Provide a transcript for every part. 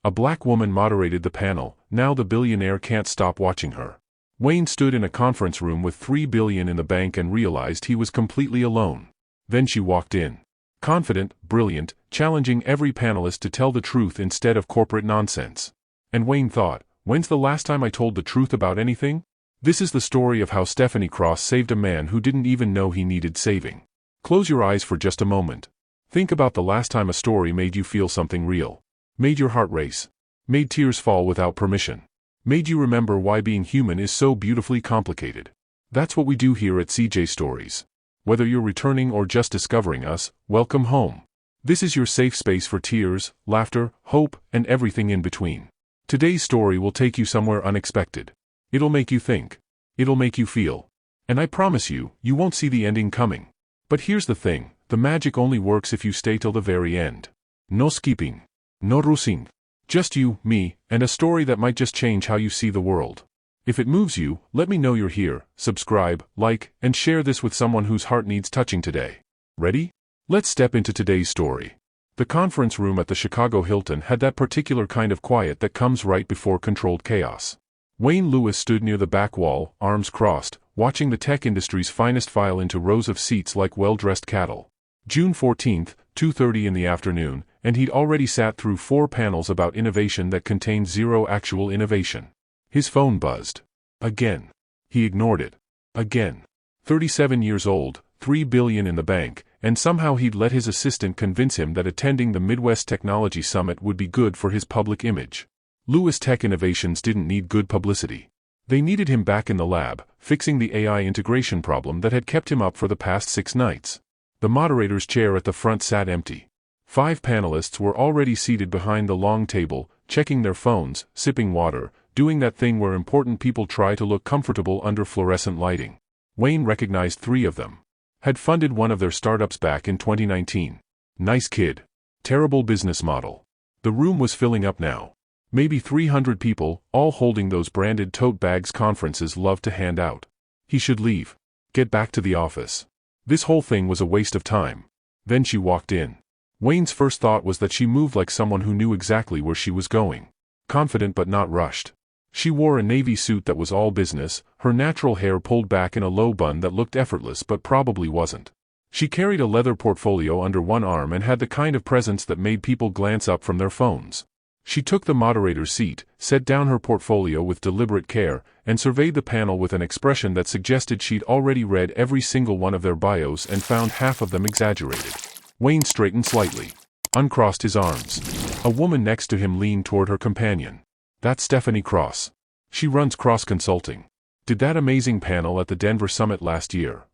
A black woman moderated the panel. Now the billionaire can't stop watching her. Wayne stood in a conference room with $3 billion in the bank and realized he was completely alone. Then she walked in. Confident, brilliant, challenging every panelist to tell the truth instead of corporate nonsense. And Wayne thought, when's the last time I told the truth about anything? This is the story of how Stephanie Cross saved a man who didn't even know he needed saving. Close your eyes for just a moment. Think about the last time a story made you feel something real. Made your heart race. Made tears fall without permission. Made you remember why being human is so beautifully complicated. That's what we do here at CJ Stories. Whether you're returning or just discovering us, welcome home. This is your safe space for tears, laughter, hope, and everything in between. Today's story will take you somewhere unexpected. It'll make you think. It'll make you feel. And I promise you, you won't see the ending coming. But here's the thing, the magic only works if you stay till the very end. No skipping. No rushing. Just you, me, and a story that might just change how you see the world. If it moves you, let me know you're here, subscribe, like, and share this with someone whose heart needs touching today. Ready? Let's step into today's story. The conference room at the Chicago Hilton had that particular kind of quiet that comes right before controlled chaos. Wayne Lewis stood near the back wall, arms crossed, watching the tech industry's finest file into rows of seats like well-dressed cattle. June 14th, 2:30 in the afternoon, and he'd already sat through 4 panels about innovation that contained zero actual innovation. His phone buzzed. Again. He ignored it. Again. 37 years old, $3 billion in the bank, and somehow he'd let his assistant convince him that attending the Midwest Technology Summit would be good for his public image. Lewis Tech Innovations didn't need good publicity. They needed him back in the lab, fixing the AI integration problem that had kept him up for the past 6 nights. The moderator's chair at the front sat empty. 5 panelists were already seated behind the long table, checking their phones, sipping water, doing that thing where important people try to look comfortable under fluorescent lighting. Wayne recognized 3 of them. Had funded one of their startups back in 2019. Nice kid. Terrible business model. The room was filling up now. Maybe 300 people, all holding those branded tote bags conferences love to hand out. He should leave. Get back to the office. This whole thing was a waste of time. Then she walked in. Wayne's first thought was that she moved like someone who knew exactly where she was going. Confident but not rushed. She wore a navy suit that was all business, her natural hair pulled back in a low bun that looked effortless but probably wasn't. She carried a leather portfolio under one arm and had the kind of presence that made people glance up from their phones. She took the moderator's seat, set down her portfolio with deliberate care, and surveyed the panel with an expression that suggested she'd already read every single one of their bios and found half of them exaggerated. Wayne straightened slightly. Uncrossed his arms. A woman next to him leaned toward her companion. That's Stephanie Cross. She runs Cross Consulting. Did that amazing panel at the Denver Summit last year.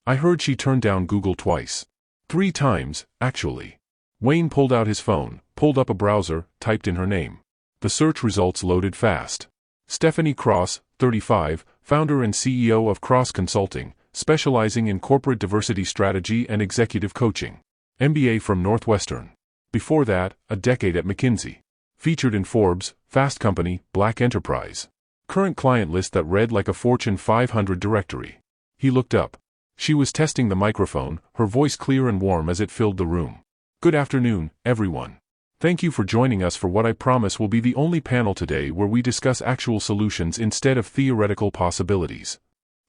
I heard she turned down Google twice. 3 times, actually. Wayne pulled out his phone, pulled up a browser, typed in her name. The search results loaded fast. Stephanie Cross, 35, founder and CEO of Cross Consulting, specializing in corporate diversity strategy and executive coaching. MBA from Northwestern. Before that, a decade at McKinsey. Featured in Forbes, Fast Company, Black Enterprise. Current client list that read like a Fortune 500 directory. He looked up. She was testing the microphone, her voice clear and warm as it filled the room. Good afternoon, everyone. Thank you for joining us for what I promise will be the only panel today where we discuss actual solutions instead of theoretical possibilities.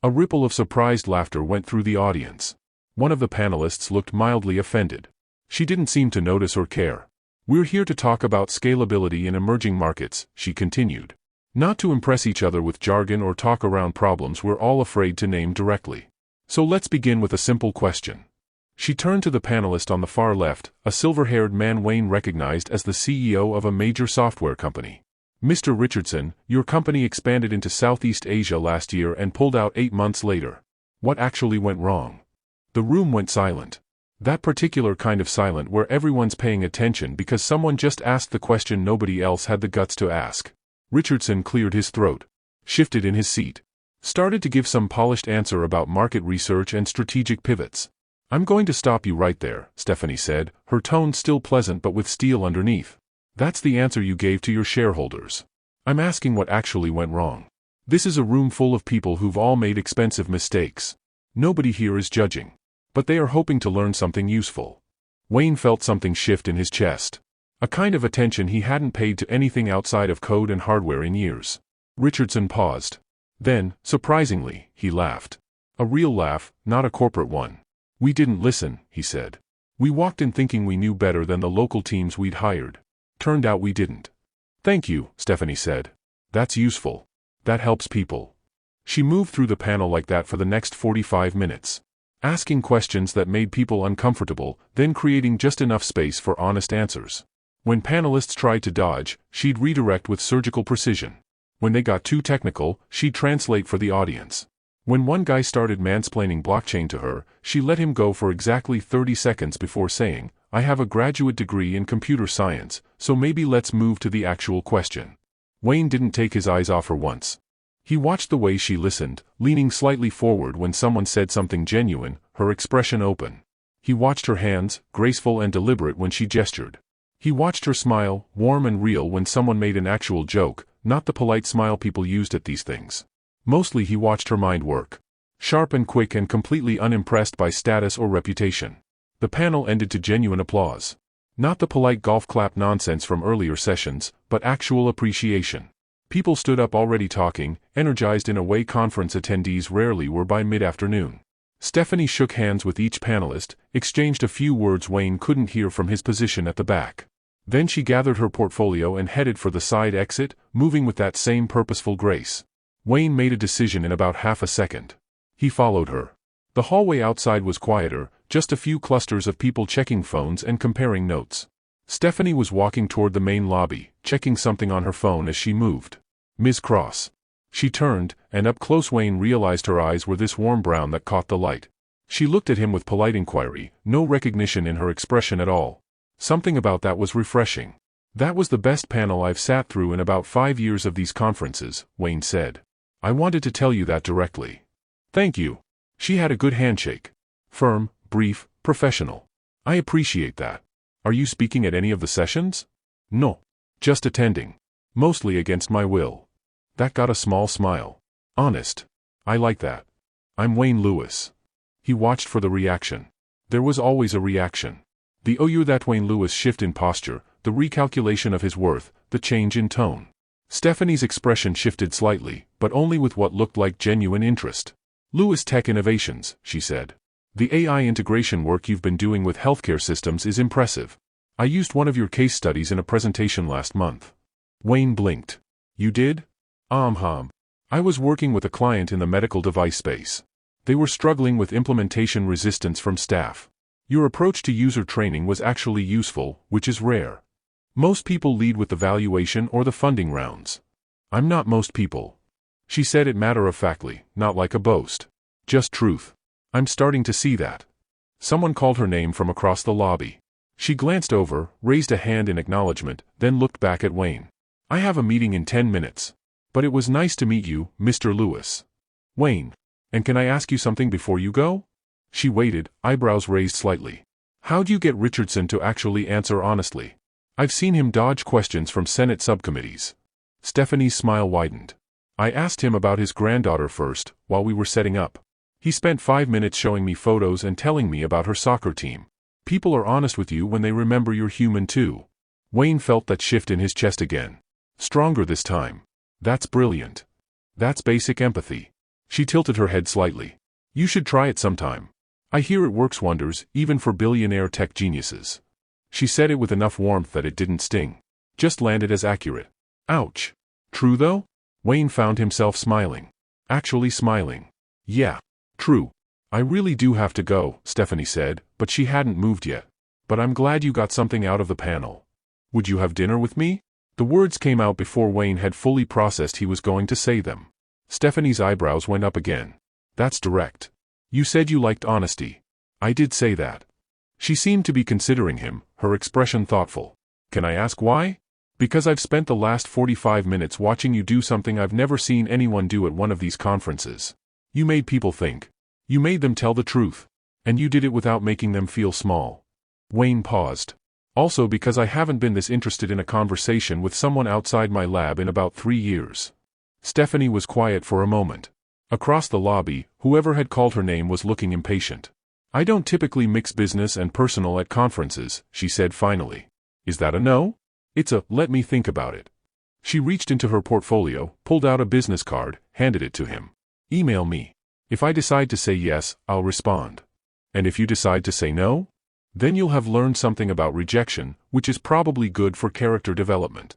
A ripple of surprised laughter went through the audience. One of the panelists looked mildly offended. She didn't seem to notice or care. We're here to talk about scalability in emerging markets, she continued. Not to impress each other with jargon or talk around problems we're all afraid to name directly. So let's begin with a simple question. She turned to the panelist on the far left, a silver-haired man Wayne recognized as the CEO of a major software company. Mr. Richardson, your company expanded into Southeast Asia last year and pulled out 8 months later. What actually went wrong? The room went silent. That particular kind of silent where everyone's paying attention because someone just asked the question nobody else had the guts to ask. Richardson cleared his throat, shifted in his seat, started to give some polished answer about market research and strategic pivots. I'm going to stop you right there, Stephanie said, her tone still pleasant but with steel underneath. That's the answer you gave to your shareholders. I'm asking what actually went wrong. This is a room full of people who've all made expensive mistakes. Nobody here is judging. But they are hoping to learn something useful. Wayne felt something shift in his chest. A kind of attention he hadn't paid to anything outside of code and hardware in years. Richardson paused. Then, surprisingly, he laughed. A real laugh, not a corporate one. "We didn't listen," he said. "We walked in thinking we knew better than the local teams we'd hired. Turned out we didn't." "Thank you," Stephanie said. "That's useful. That helps people." She moved through the panel like that for the next 45 minutes. Asking questions that made people uncomfortable, then creating just enough space for honest answers. When panelists tried to dodge, she'd redirect with surgical precision. When they got too technical, she'd translate for the audience. When one guy started mansplaining blockchain to her, she let him go for exactly 30 seconds before saying, "I have a graduate degree in computer science, so maybe let's move to the actual question." Wayne didn't take his eyes off her once. He watched the way she listened, leaning slightly forward when someone said something genuine, her expression open. He watched her hands, graceful and deliberate when she gestured. He watched her smile, warm and real when someone made an actual joke, not the polite smile people used at these things. Mostly he watched her mind work. Sharp and quick and completely unimpressed by status or reputation. The panel ended to genuine applause. Not the polite golf clap nonsense from earlier sessions, but actual appreciation. People stood up already talking, energized in a way conference attendees rarely were by mid-afternoon. Stephanie shook hands with each panelist, exchanged a few words Wayne couldn't hear from his position at the back. Then she gathered her portfolio and headed for the side exit, moving with that same purposeful grace. Wayne made a decision in about half a second. He followed her. The hallway outside was quieter, just a few clusters of people checking phones and comparing notes. Stephanie was walking toward the main lobby, checking something on her phone as she moved. "Ms. Cross." She turned, and up close Wayne realized her eyes were this warm brown that caught the light. She looked at him with polite inquiry, no recognition in her expression at all. Something about that was refreshing. "That was the best panel I've sat through in about 5 years of these conferences," Wayne said. "I wanted to tell you that directly." "Thank you." She had a good handshake. Firm, brief, professional. "I appreciate that. Are you speaking at any of the sessions?" "No. Just attending. Mostly against my will." That got a small smile. "Honest. I like that. I'm Wayne Lewis." He watched for the reaction. There was always a reaction. The "oh you're that Wayne Lewis" shift in posture, the recalculation of his worth, the change in tone. Stephanie's expression shifted slightly, but only with what looked like genuine interest. "Lewis Tech Innovations," she said. "The AI integration work you've been doing with healthcare systems is impressive. I used one of your case studies in a presentation last month." Wayne blinked. "You did?" I was working with a client in the medical device space. They were struggling with implementation resistance from staff. Your approach to user training was actually useful, which is rare. Most people lead with the valuation or the funding rounds. I'm not most people." She said it matter-of-factly, not like a boast. Just truth. "I'm starting to see that." Someone called her name from across the lobby. She glanced over, raised a hand in acknowledgement, then looked back at Wayne. "I have a meeting in 10 minutes. But it was nice to meet you, Mr. Lewis." "Wayne. And can I ask you something before you go?" She waited, eyebrows raised slightly. "How'd you get Richardson to actually answer honestly? I've seen him dodge questions from Senate subcommittees." Stephanie's smile widened. "I asked him about his granddaughter first, while we were setting up. He spent 5 minutes showing me photos and telling me about her soccer team. People are honest with you when they remember you're human too." Wayne felt that shift in his chest again. Stronger this time. "That's brilliant. That's basic empathy." She tilted her head slightly. "You should try it sometime. I hear it works wonders, even for billionaire tech geniuses." She said it with enough warmth that it didn't sting. Just landed as accurate. Ouch. "True though?" Wayne found himself smiling. Actually smiling. "Yeah. True. I really do have to go," Stephanie said, but she hadn't moved yet. "But I'm glad you got something out of the panel. Would you have dinner with me?" The words came out before Wayne had fully processed he was going to say them. Stephanie's eyebrows went up again. "That's direct. You said you liked honesty." "I did say that." She seemed to be considering him, her expression thoughtful. "Can I ask why?" "Because I've spent the last 45 minutes watching you do something I've never seen anyone do at one of these conferences. You made people think. You made them tell the truth. And you did it without making them feel small." Wayne paused. "Also because I haven't been this interested in a conversation with someone outside my lab in about 3 years." Stephanie was quiet for a moment. Across the lobby, whoever had called her name was looking impatient. "I don't typically mix business and personal at conferences," she said finally. Is that a no? It's a, let me think about it. She reached into her portfolio, pulled out a business card, handed it to him. Email me. If I decide to say yes, I'll respond. And if you decide to say no? Then you'll have learned something about rejection, which is probably good for character development.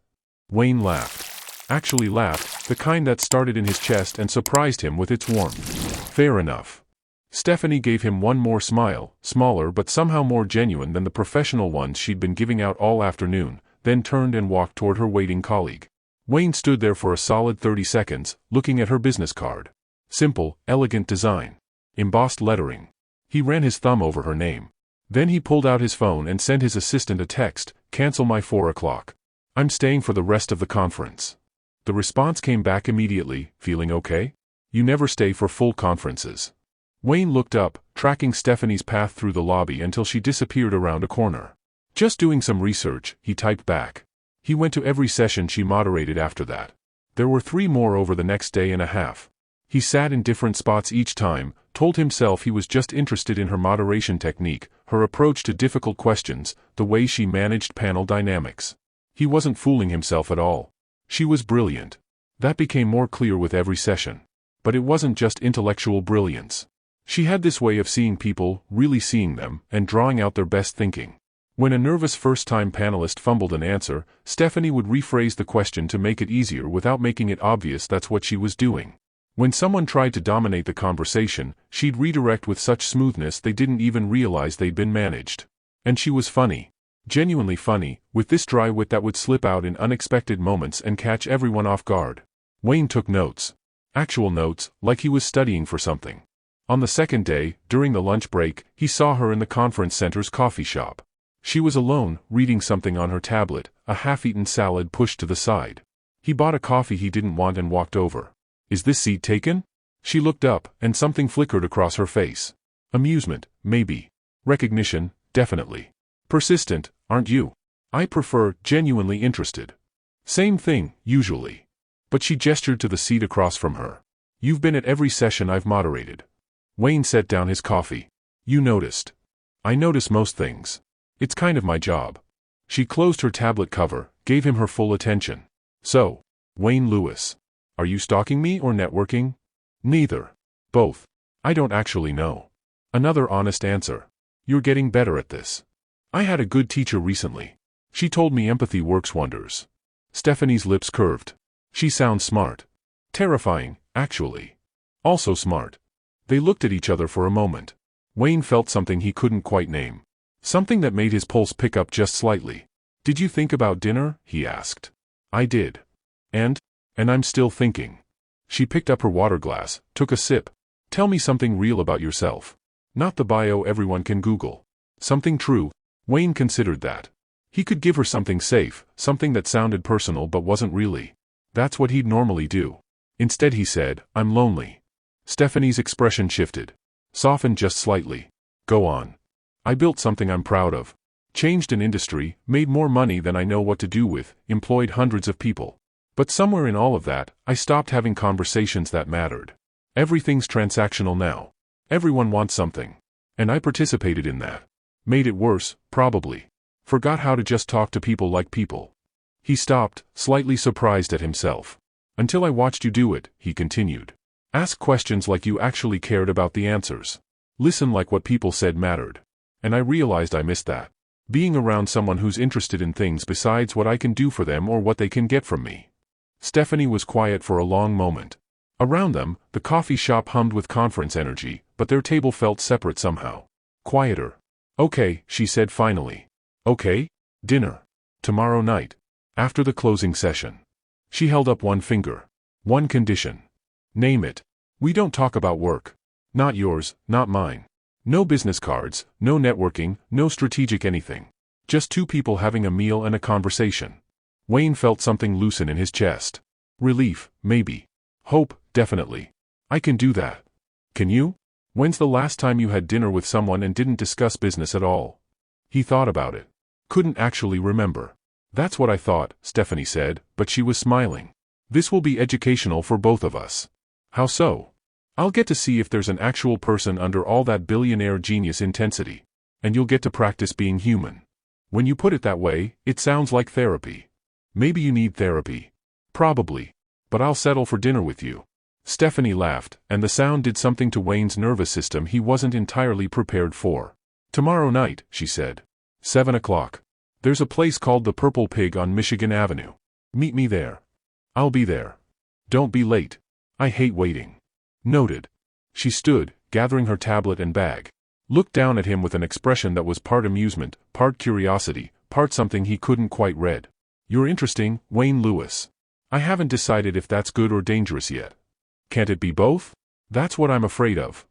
Wayne laughed. Actually laughed, the kind that started in his chest and surprised him with its warmth. Fair enough. Stephanie gave him one more smile, smaller but somehow more genuine than the professional ones she'd been giving out all afternoon, then turned and walked toward her waiting colleague. Wayne stood there for a solid 30 seconds, looking at her business card. Simple, elegant design. Embossed lettering. He ran his thumb over her name. Then he pulled out his phone and sent his assistant a text, "Cancel my 4 o'clock. I'm staying for the rest of the conference." The response came back immediately, "Feeling okay? You never stay for full conferences." Wayne looked up, tracking Stephanie's path through the lobby until she disappeared around a corner. "Just doing some research," he typed back. He went to every session she moderated after that. There were 3 more over the next day and a half. He sat in different spots each time, told himself he was just interested in her moderation technique, her approach to difficult questions, the way she managed panel dynamics. He wasn't fooling himself at all. She was brilliant. That became more clear with every session. But it wasn't just intellectual brilliance. She had this way of seeing people, really seeing them, and drawing out their best thinking. When a nervous first-time panelist fumbled an answer, Stephanie would rephrase the question to make it easier without making it obvious that's what she was doing. When someone tried to dominate the conversation, she'd redirect with such smoothness they didn't even realize they'd been managed. And she was funny. Genuinely funny, with this dry wit that would slip out in unexpected moments and catch everyone off guard. Wayne took notes. Actual notes, like he was studying for something. On the second day, during the lunch break, he saw her in the conference center's coffee shop. She was alone, reading something on her tablet, a half-eaten salad pushed to the side. He bought a coffee he didn't want and walked over. "Is this seat taken?" She looked up, and something flickered across her face. Amusement, maybe. Recognition, definitely. Persistent, aren't you? I prefer genuinely interested. Same thing, usually. But she gestured to the seat across from her. "You've been at every session I've moderated." Wayne set down his coffee. "You noticed." "I notice most things. It's kind of my job." She closed her tablet cover, gave him her full attention. "So, Wayne Lewis. Are you stalking me or networking?" "Neither. Both. I don't actually know." Another honest answer. "You're getting better at this. I had a good teacher recently. She told me empathy works wonders." Stephanie's lips curved. "She sounds smart. Terrifying, actually. Also smart." They looked at each other for a moment. Wayne felt something he couldn't quite name. Something that made his pulse pick up just slightly. "Did you think about dinner?" he asked. "I did. And I'm still thinking." She picked up her water glass, took a sip. "Tell me something real about yourself. Not the bio everyone can Google. Something true." Wayne considered that. He could give her something safe, something that sounded personal but wasn't really. That's what he'd normally do. Instead he said, "I'm lonely." Stephanie's expression shifted. Softened just slightly. "Go on." "I built something I'm proud of. Changed an industry, made more money than I know what to do with, employed hundreds of people. But somewhere in all of that, I stopped having conversations that mattered. Everything's transactional now. Everyone wants something. And I participated in that. Made it worse, probably. Forgot how to just talk to people like people." He stopped, slightly surprised at himself. "Until I watched you do it," he continued. "Ask questions like you actually cared about the answers. Listen like what people said mattered. And I realized I missed that. Being around someone who's interested in things besides what I can do for them or what they can get from me." Stephanie was quiet for a long moment. Around them, the coffee shop hummed with conference energy, but their table felt separate somehow. Quieter. "Okay," she said finally. "Okay? Dinner. Tomorrow night. After the closing session." She held up one finger. "One condition." "Name it." "We don't talk about work. Not yours, not mine. No business cards, no networking, no strategic anything. Just 2 people having a meal and a conversation." Wayne felt something loosen in his chest. Relief, maybe. Hope, definitely. "I can do that." "Can you? When's the last time you had dinner with someone and didn't discuss business at all?" He thought about it. Couldn't actually remember. "That's what I thought," Stephanie said, but she was smiling. "This will be educational for both of us." "How so?" "I'll get to see if there's an actual person under all that billionaire genius intensity. And you'll get to practice being human." When you put it that way, it sounds like therapy. Maybe you need therapy. Probably. But I'll settle for dinner with you. Stephanie laughed, and the sound did something to Wayne's nervous system he wasn't entirely prepared for. Tomorrow night, she said. 7 o'clock. There's a place called the Purple Pig on Michigan Avenue. Meet me there. I'll be there. Don't be late. I hate waiting. Noted. She stood, gathering her tablet and bag. Looked down at him with an expression that was part amusement, part curiosity, part something he couldn't quite read. You're interesting, Wayne Lewis. I haven't decided if that's good or dangerous yet. Can't it be both? That's what I'm afraid of.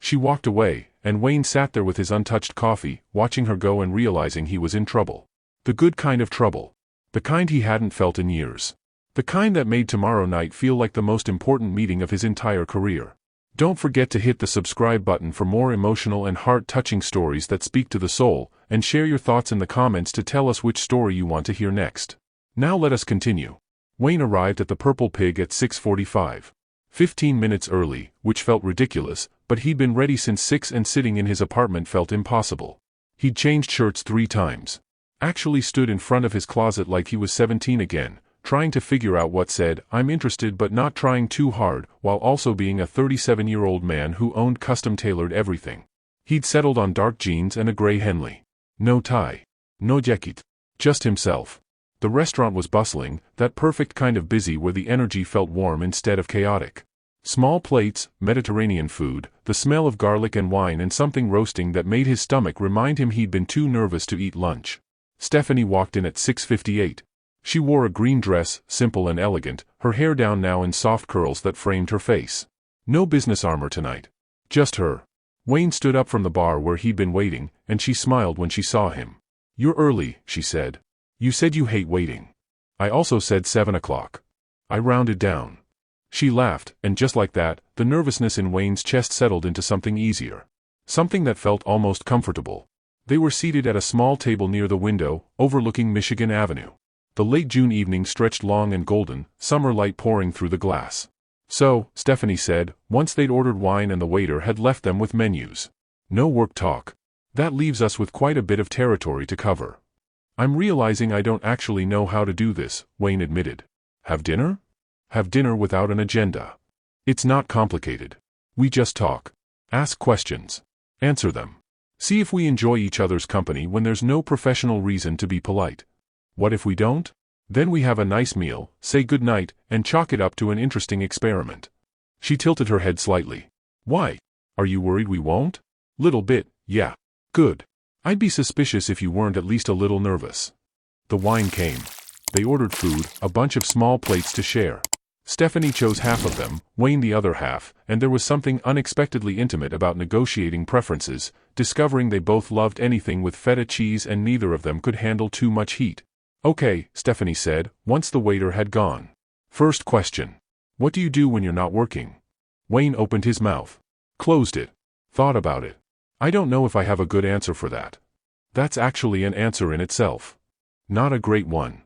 She walked away, and Wayne sat there with his untouched coffee, watching her go and realizing he was in trouble. The good kind of trouble. The kind he hadn't felt in years. The kind that made tomorrow night feel like the most important meeting of his entire career. Don't forget to hit the subscribe button for more emotional and heart-touching stories that speak to the soul, and share your thoughts in the comments to tell us which story you want to hear next. Now let us continue. Wayne arrived at the Purple Pig at 6:45. 15 minutes early, which felt ridiculous, but he'd been ready since 6 and sitting in his apartment felt impossible. He'd changed shirts 3 times. Actually stood in front of his closet like he was 17 again, trying to figure out what said, "I'm interested," but not trying too hard, while also being a 37-year-old man who owned custom-tailored everything. He'd settled on dark jeans and a gray Henley. No tie. No jacket. Just himself. The restaurant was bustling, that perfect kind of busy where the energy felt warm instead of chaotic. Small plates, Mediterranean food, the smell of garlic and wine and something roasting that made his stomach remind him he'd been too nervous to eat lunch. Stephanie walked in at 6:58. She wore a green dress, simple and elegant, her hair down now in soft curls that framed her face. No business armor tonight. Just her. Wayne stood up from the bar where he'd been waiting, and she smiled when she saw him. "You're early," she said. "You said you hate waiting." "I also said 7 o'clock. I rounded down." She laughed, and just like that, the nervousness in Wayne's chest settled into something easier. Something that felt almost comfortable. They were seated at a small table near the window, overlooking Michigan Avenue. The late June evening stretched long and golden, summer light pouring through the glass. "So," Stephanie said, once they'd ordered wine and the waiter had left them with menus. "No work talk. That leaves us with quite a bit of territory to cover." "I'm realizing I don't actually know how to do this," Wayne admitted. "Have dinner?" "Have dinner without an agenda. It's not complicated. We just talk. Ask questions. Answer them. See if we enjoy each other's company when there's no professional reason to be polite. What if we don't? Then we have a nice meal, say goodnight, and chalk it up to an interesting experiment." She tilted her head slightly. "Why? Are you worried we won't?" "Little bit, yeah." "Good. I'd be suspicious if you weren't at least a little nervous." The wine came. They ordered food, a bunch of small plates to share. Stephanie chose half of them, Wayne the other half, and there was something unexpectedly intimate about negotiating preferences, discovering they both loved anything with feta cheese and neither of them could handle too much heat. "Okay," Stephanie said, once the waiter had gone. "First question. What do you do when you're not working?" Wayne opened his mouth. Closed it. Thought about it. "I don't know if I have a good answer for that." That's actually an answer in itself. Not a great one.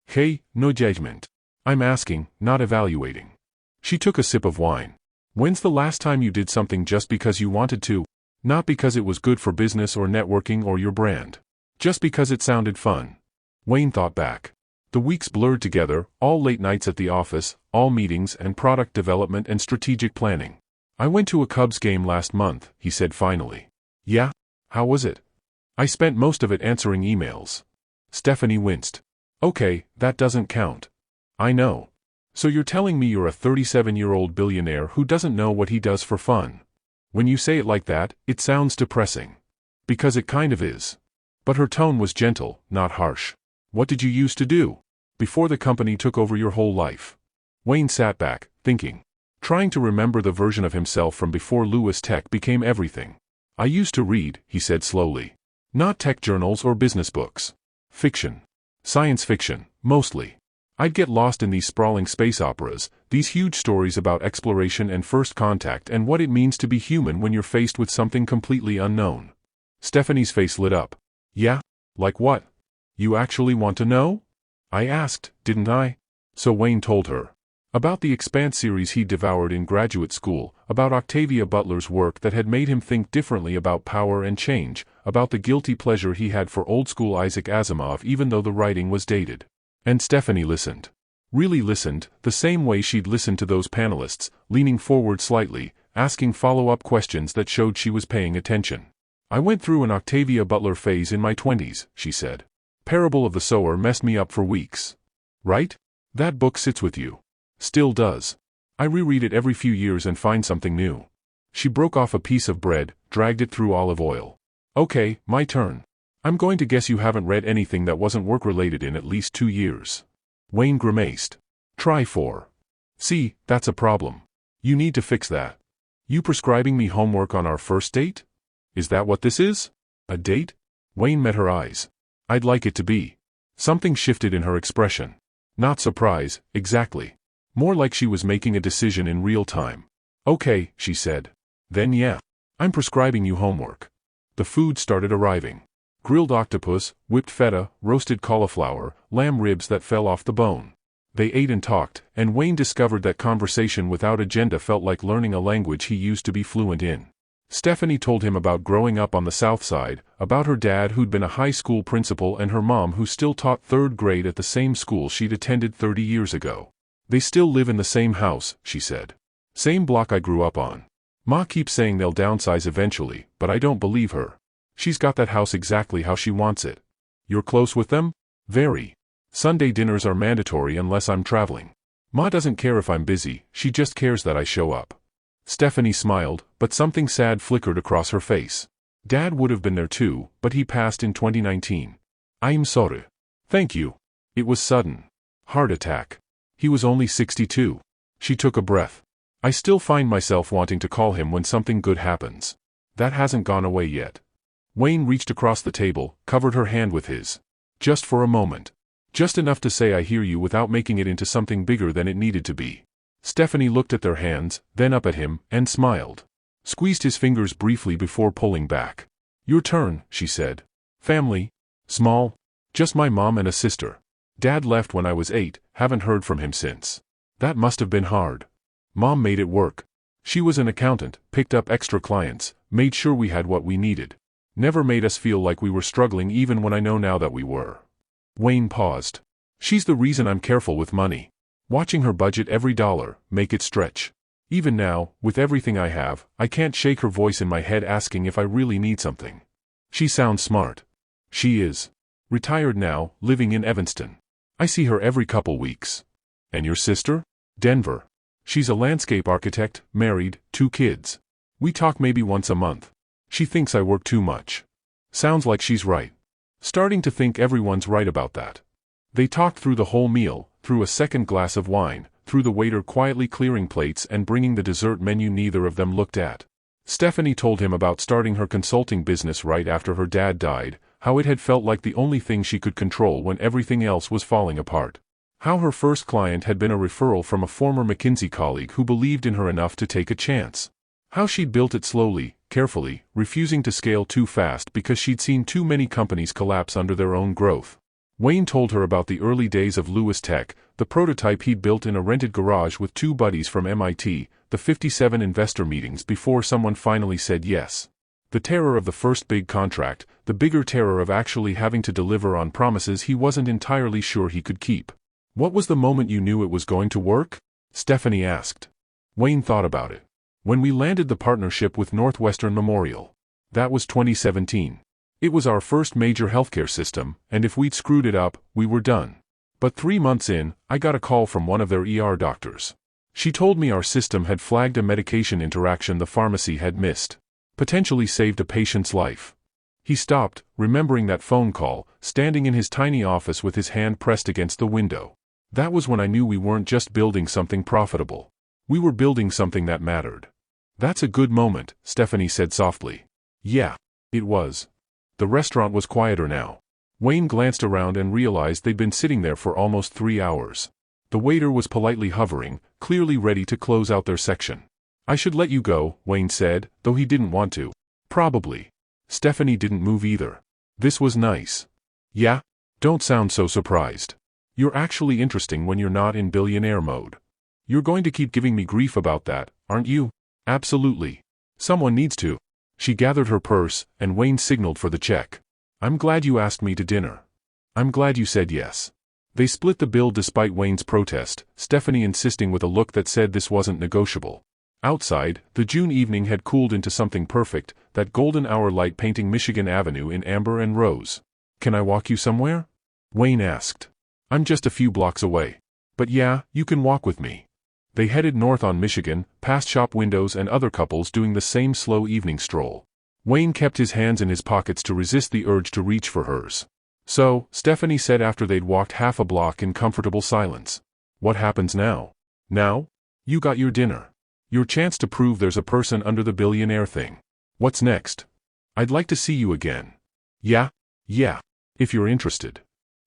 Hey, no judgment. I'm asking, not evaluating. She took a sip of wine. "When's the last time you did something just because you wanted to? Not because it was good for business or networking or your brand. Just because it sounded fun." Wayne thought back. The weeks blurred together, all late nights at the office, all meetings and product development and strategic planning. "I went to a Cubs game last month," he said finally. "Yeah? How was it?" "I spent most of it answering emails." Stephanie winced. "Okay, that doesn't count." "I know. So you're telling me you're a 37-year-old billionaire who doesn't know what he does for fun? When you say it like that, it sounds depressing. Because it kind of is." But her tone was gentle, not harsh. "What did you used to do? Before the company took over your whole life?" Wayne sat back, thinking. Trying to remember the version of himself from before Lewis Tech became everything. "I used to read," he said slowly. "Not tech journals or business books. Fiction. Science fiction, mostly. I'd get lost in these sprawling space operas, these huge stories about exploration and first contact and what it means to be human when you're faced with something completely unknown." Stephanie's face lit up. "Yeah? Like what? You actually want to know?" "I asked, didn't I?" So Wayne told her. About the Expanse series he devoured in graduate school, about Octavia Butler's work that had made him think differently about power and change, about the guilty pleasure he had for old-school Isaac Asimov even though the writing was dated. And Stephanie listened. Really listened, the same way she'd listened to those panelists, leaning forward slightly, asking follow-up questions that showed she was paying attention. I went through an Octavia Butler phase in my 20s, she said. Parable of the Sower messed me up for weeks. Right? That book sits with you. Still does. I reread it every few years and find something new. She broke off a piece of bread, dragged it through olive oil. Okay, my turn. I'm going to guess you haven't read anything that wasn't work-related in at least 2 years. Wayne grimaced. Try 4. See, that's a problem. You need to fix that. You prescribing me homework on our first date? Is that what this is? A date? Wayne met her eyes. I'd like it to be. Something shifted in her expression. Not surprise, exactly. More like she was making a decision in real time. Okay, she said. Then yeah. I'm prescribing you homework. The food started arriving. Grilled octopus, whipped feta, roasted cauliflower, lamb ribs that fell off the bone. They ate and talked, and Wayne discovered that conversation without agenda felt like learning a language he used to be fluent in. Stephanie told him about growing up on the South Side, about her dad who'd been a high school principal and her mom who still taught 3rd grade at the same school she'd attended 30 years ago. They still live in the same house, she said. Same block I grew up on. Ma keeps saying they'll downsize eventually, but I don't believe her. She's got that house exactly how she wants it. You're close with them? Very. Sunday dinners are mandatory unless I'm traveling. Ma doesn't care if I'm busy, she just cares that I show up. Stephanie smiled, but something sad flickered across her face. Dad would have been there too, but he passed in 2019. I'm sorry. Thank you. It was sudden. Heart attack. He was only 62. She took a breath. I still find myself wanting to call him when something good happens. That hasn't gone away yet. Wayne reached across the table, covered her hand with his. Just for a moment. Just enough to say I hear you without making it into something bigger than it needed to be. Stephanie looked at their hands, then up at him, and smiled. Squeezed his fingers briefly before pulling back. Your turn, she said. Family? Small? Just my mom and a sister. Dad left when I was 8, haven't heard from him since. That must have been hard. Mom made it work. She was an accountant, picked up extra clients, made sure we had what we needed. Never made us feel like we were struggling even when I know now that we were. Wayne paused. She's the reason I'm careful with money. Watching her budget every dollar, make it stretch. Even now, with everything I have, I can't shake her voice in my head asking if I really need something. She sounds smart. She is. Retired now, living in Evanston. I see her every couple weeks. And your sister? Denver. She's a landscape architect, married, 2 kids. We talk maybe once a month. She thinks I work too much. Sounds like she's right. Starting to think everyone's right about that. They talked through the whole meal, through a second glass of wine, through the waiter quietly clearing plates and bringing the dessert menu neither of them looked at. Stephanie told him about starting her consulting business right after her dad died, how it had felt like the only thing she could control when everything else was falling apart. How her first client had been a referral from a former McKinsey colleague who believed in her enough to take a chance. How she'd built it slowly, carefully, refusing to scale too fast because she'd seen too many companies collapse under their own growth. Wayne told her about the early days of Lewis Tech, the prototype he'd built in a rented garage with 2 buddies from MIT, the 57 investor meetings before someone finally said yes. The terror of the first big contract, the bigger terror of actually having to deliver on promises he wasn't entirely sure he could keep. What was the moment you knew it was going to work? Stephanie asked. Wayne thought about it. When we landed the partnership with Northwestern Memorial. That was 2017. It was our first major healthcare system, and if we'd screwed it up, we were done. But 3 months in, I got a call from one of their ER doctors. She told me our system had flagged a medication interaction the pharmacy had missed. Potentially saved a patient's life. He stopped, remembering that phone call, standing in his tiny office with his hand pressed against the window. That was when I knew we weren't just building something profitable. We were building something that mattered. That's a good moment, Stephanie said softly. Yeah, it was. The restaurant was quieter now. Wayne glanced around and realized they'd been sitting there for almost 3 hours. The waiter was politely hovering, clearly ready to close out their section. I should let you go, Wayne said, though he didn't want to. Probably. Stephanie didn't move either. This was nice. Yeah? Don't sound so surprised. You're actually interesting when you're not in billionaire mode. You're going to keep giving me grief about that, aren't you? Absolutely. Someone needs to. She gathered her purse, and Wayne signaled for the check. I'm glad you asked me to dinner. I'm glad you said yes. They split the bill despite Wayne's protest, Stephanie insisting with a look that said this wasn't negotiable. Outside, the June evening had cooled into something perfect, that golden hour light painting Michigan Avenue in amber and rose. Can I walk you somewhere? Wayne asked. I'm just a few blocks away. But yeah, you can walk with me. They headed north on Michigan, past shop windows and other couples doing the same slow evening stroll. Wayne kept his hands in his pockets to resist the urge to reach for hers. So, Stephanie said after they'd walked half a block in comfortable silence. What happens now? Now? You got your dinner. Your chance to prove there's a person under the billionaire thing. What's next? I'd like to see you again. Yeah? Yeah. If you're interested.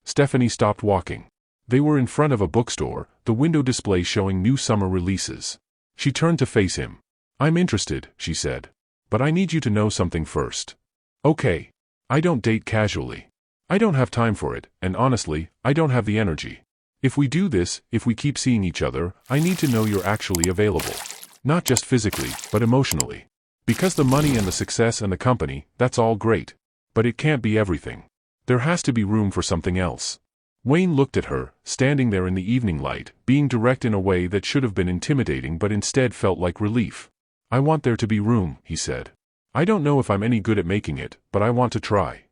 Stephanie stopped walking. They were in front of a bookstore, the window display showing new summer releases. She turned to face him. I'm interested, she said. But I need you to know something first. Okay. I don't date casually. I don't have time for it, and honestly, I don't have the energy. If we do this, if we keep seeing each other, I need to know you're actually available. Not just physically, but emotionally. Because the money and the success and the company, that's all great. But it can't be everything. There has to be room for something else. Wayne looked at her, standing there in the evening light, being direct in a way that should have been intimidating but instead felt like relief. I want there to be room, he said. I don't know if I'm any good at making it, but I want to try.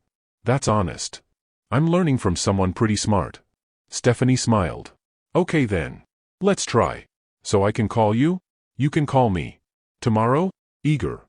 That's honest. I'm learning from someone pretty smart. Stephanie smiled. Okay then. Let's try. So I can call you? You can call me. Tomorrow? Eager.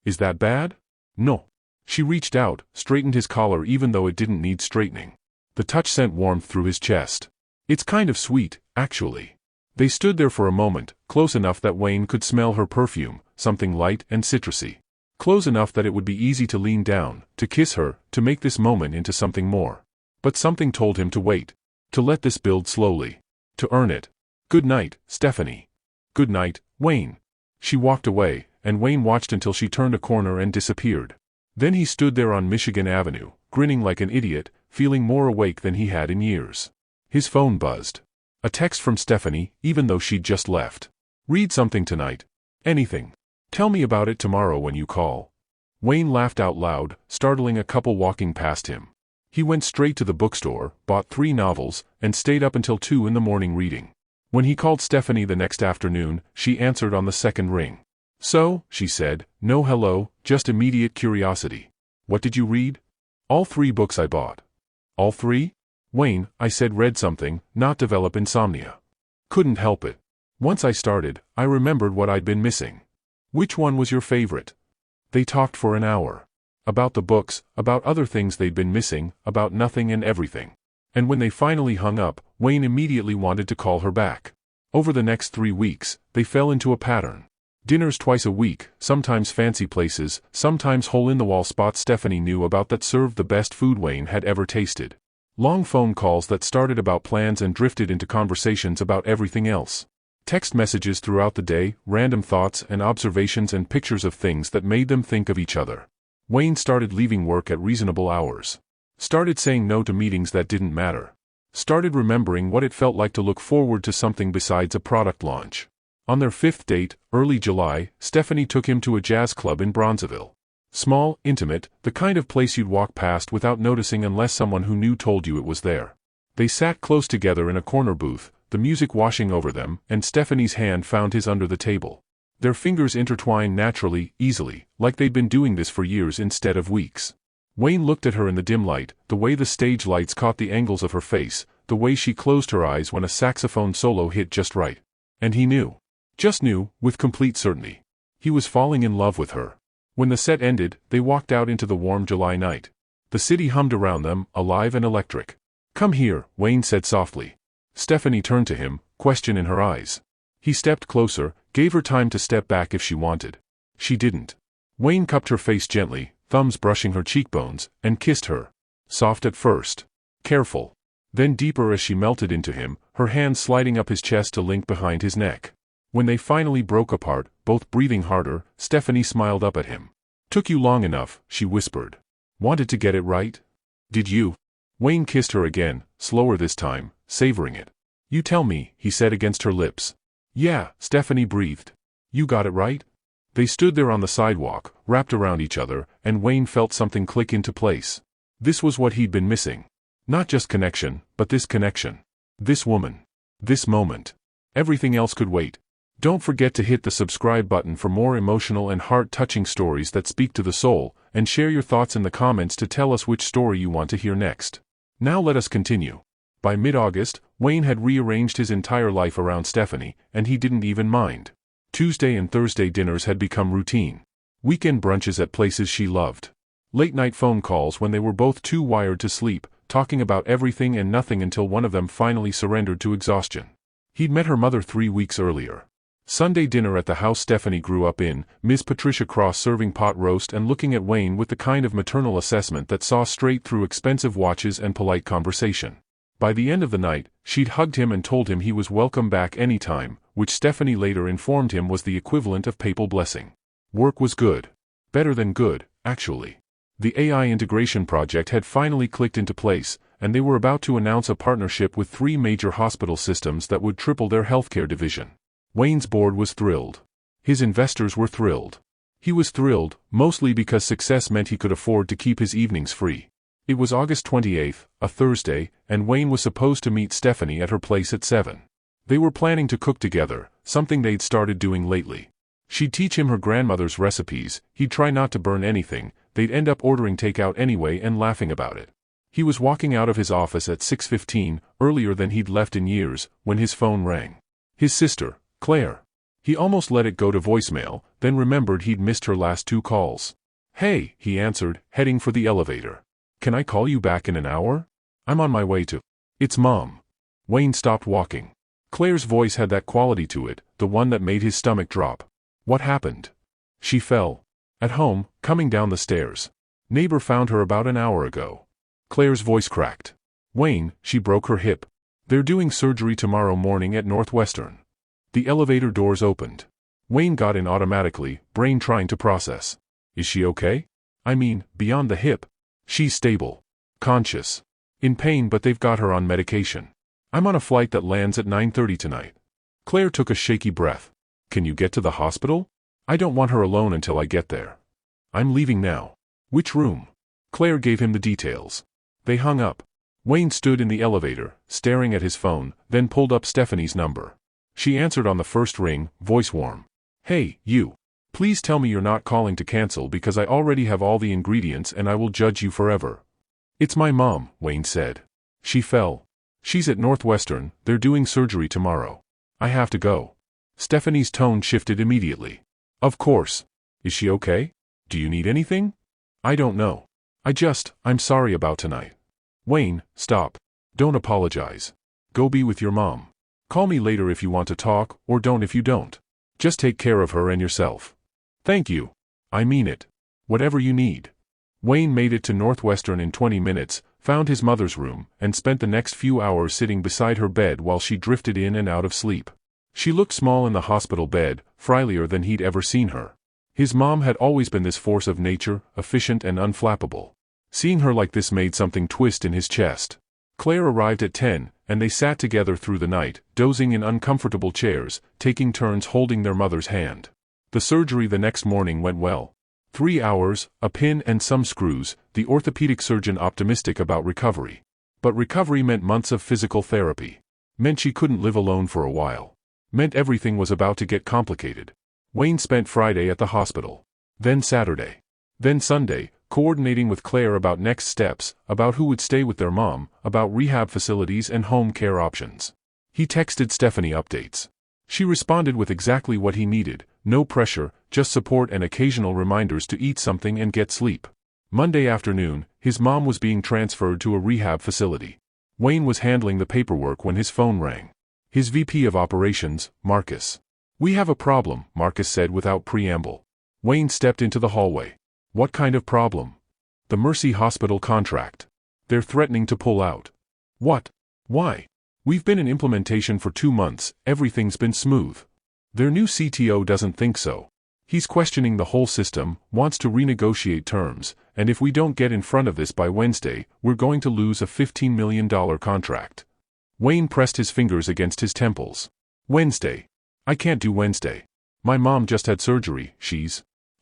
Is that bad? No. She reached out, straightened his collar even though it didn't need straightening. The touch sent warmth through his chest. It's kind of sweet, actually. They stood there for a moment, close enough that Wayne could smell her perfume, something light and citrusy. Close enough that it would be easy to lean down, to kiss her, to make this moment into something more. But something told him to wait. To let this build slowly. To earn it. Good night, Stephanie. Good night, Wayne. She walked away, and Wayne watched until she turned a corner and disappeared. Then he stood there on Michigan Avenue, grinning like an idiot, feeling more awake than he had in years. His phone buzzed. A text from Stephanie, even though she'd just left. Read something tonight. Anything. Tell me about it tomorrow when you call. Wayne laughed out loud, startling a couple walking past him. He went straight to the bookstore, bought 3 novels, and stayed up until 2 in the morning reading. When he called Stephanie the next afternoon, she answered on the second ring. So, she said, no hello, just immediate curiosity. What did you read? All 3 books I bought. All 3? Wayne, I said read something, not develop insomnia. Couldn't help it. Once I started, I remembered what I'd been missing. Which one was your favorite? They talked for an hour. About the books, about other things they'd been missing, about nothing and everything. And when they finally hung up, Wayne immediately wanted to call her back. Over the next 3 weeks, they fell into a pattern. Dinners twice a week, sometimes fancy places, sometimes hole-in-the-wall spots Stephanie knew about that served the best food Wayne had ever tasted. Long phone calls that started about plans and drifted into conversations about everything else. Text messages throughout the day, random thoughts and observations and pictures of things that made them think of each other. Wayne started leaving work at reasonable hours. Started saying no to meetings that didn't matter. Started remembering what it felt like to look forward to something besides a product launch. On their 5th date, early July, Stephanie took him to a jazz club in Bronzeville. Small, intimate, the kind of place you'd walk past without noticing unless someone who knew told you it was there. They sat close together in a corner booth, the music washing over them, and Stephanie's hand found his under the table. Their fingers intertwined naturally, easily, like they'd been doing this for years instead of weeks. Wayne looked at her in the dim light, the way the stage lights caught the angles of her face, the way she closed her eyes when a saxophone solo hit just right. And he knew. Just knew, with complete certainty. He was falling in love with her. When the set ended, they walked out into the warm July night. The city hummed around them, alive and electric. Come here, Wayne said softly. Stephanie turned to him, question in her eyes. He stepped closer, gave her time to step back if she wanted. She didn't. Wayne cupped her face gently, thumbs brushing her cheekbones, and kissed her. Soft at first. Careful. Then deeper as she melted into him, her hands sliding up his chest to link behind his neck. When they finally broke apart, both breathing harder, Stephanie smiled up at him. Took you long enough, she whispered. Wanted to get it right? Did you? Wayne kissed her again, slower this time, savoring it. You tell me, he said against her lips. Yeah, Stephanie breathed. You got it right? They stood there on the sidewalk, wrapped around each other, and Wayne felt something click into place. This was what he'd been missing. Not just connection, but this connection. This woman. This moment. Everything else could wait. Don't forget to hit the subscribe button for more emotional and heart-touching stories that speak to the soul, and share your thoughts in the comments to tell us which story you want to hear next. Now let us continue. By mid-August, Wayne had rearranged his entire life around Stephanie, and he didn't even mind. Tuesday and Thursday dinners had become routine. Weekend brunches at places she loved. Late-night phone calls when they were both too wired to sleep, talking about everything and nothing until one of them finally surrendered to exhaustion. He'd met her mother 3 weeks earlier. Sunday dinner at the house Stephanie grew up in, Miss Patricia Cross serving pot roast and looking at Wayne with the kind of maternal assessment that saw straight through expensive watches and polite conversation. By the end of the night, she'd hugged him and told him he was welcome back anytime, which Stephanie later informed him was the equivalent of papal blessing. Work was good. Better than good, actually. The AI integration project had finally clicked into place, and they were about to announce a partnership with 3 major hospital systems that would triple their healthcare division. Wayne's board was thrilled. His investors were thrilled. He was thrilled, mostly because success meant he could afford to keep his evenings free. It was August 28th, a Thursday, and Wayne was supposed to meet Stephanie at her place at 7. They were planning to cook together, something they'd started doing lately. She'd teach him her grandmother's recipes, he'd try not to burn anything, they'd end up ordering takeout anyway and laughing about it. He was walking out of his office at 6:15, earlier than he'd left in years, when his phone rang. His sister, Claire. He almost let it go to voicemail, then remembered he'd missed her last 2 calls. Hey, he answered, heading for the elevator. Can I call you back in an hour? I'm on my way to. It's Mom. Wayne stopped walking. Claire's voice had that quality to it, the one that made his stomach drop. What happened? She fell. At home, coming down the stairs. Neighbor found her about an hour ago. Claire's voice cracked. Wayne, she broke her hip. They're doing surgery tomorrow morning at Northwestern. The elevator doors opened. Wayne got in automatically, brain trying to process. Is she okay? I mean, beyond the hip. She's stable. Conscious. In pain, but they've got her on medication. I'm on a flight that lands at 9:30 tonight. Claire took a shaky breath. Can you get to the hospital? I don't want her alone until I get there. I'm leaving now. Which room? Claire gave him the details. They hung up. Wayne stood in the elevator, staring at his phone, then pulled up Stephanie's number. She answered on the first ring, voice warm. Hey, you. Please tell me you're not calling to cancel because I already have all the ingredients and I will judge you forever. It's my mom, Wayne said. She fell. She's at Northwestern, they're doing surgery tomorrow. I have to go. Stephanie's tone shifted immediately. Of course. Is she okay? Do you need anything? I don't know. I'm sorry about tonight. Wayne, stop. Don't apologize. Go be with your mom. Call me later if you want to talk, or don't if you don't. Just take care of her and yourself. Thank you. I mean it. Whatever you need. Wayne made it to Northwestern in 20 minutes, found his mother's room, and spent the next few hours sitting beside her bed while she drifted in and out of sleep. She looked small in the hospital bed, frailier than he'd ever seen her. His mom had always been this force of nature, efficient and unflappable. Seeing her like this made something twist in his chest. Claire arrived at 10, and they sat together through the night, dozing in uncomfortable chairs, taking turns holding their mother's hand. The surgery the next morning went well. 3 hours, a pin and some screws, the orthopedic surgeon optimistic about recovery. But recovery meant months of physical therapy. Meant she couldn't live alone for a while. Meant everything was about to get complicated. Wayne spent Friday at the hospital. Then Saturday. Then Sunday, coordinating with Claire about next steps, about who would stay with their mom, about rehab facilities and home care options. He texted Stephanie updates. She responded with exactly what he needed, no pressure, just support and occasional reminders to eat something and get sleep. Monday afternoon, his mom was being transferred to a rehab facility. Wayne was handling the paperwork when his phone rang. His VP of operations, Marcus. We have a problem, Marcus said without preamble. Wayne stepped into the hallway. What kind of problem? The Mercy Hospital contract. They're threatening to pull out. What? Why? We've been in implementation for 2 months, everything's been smooth. Their new CTO doesn't think so. He's questioning the whole system, wants to renegotiate terms, and if we don't get in front of this by Wednesday, we're going to lose a $15 million contract. Wayne pressed his fingers against his temples. Wednesday. I can't do Wednesday. My mom just had surgery,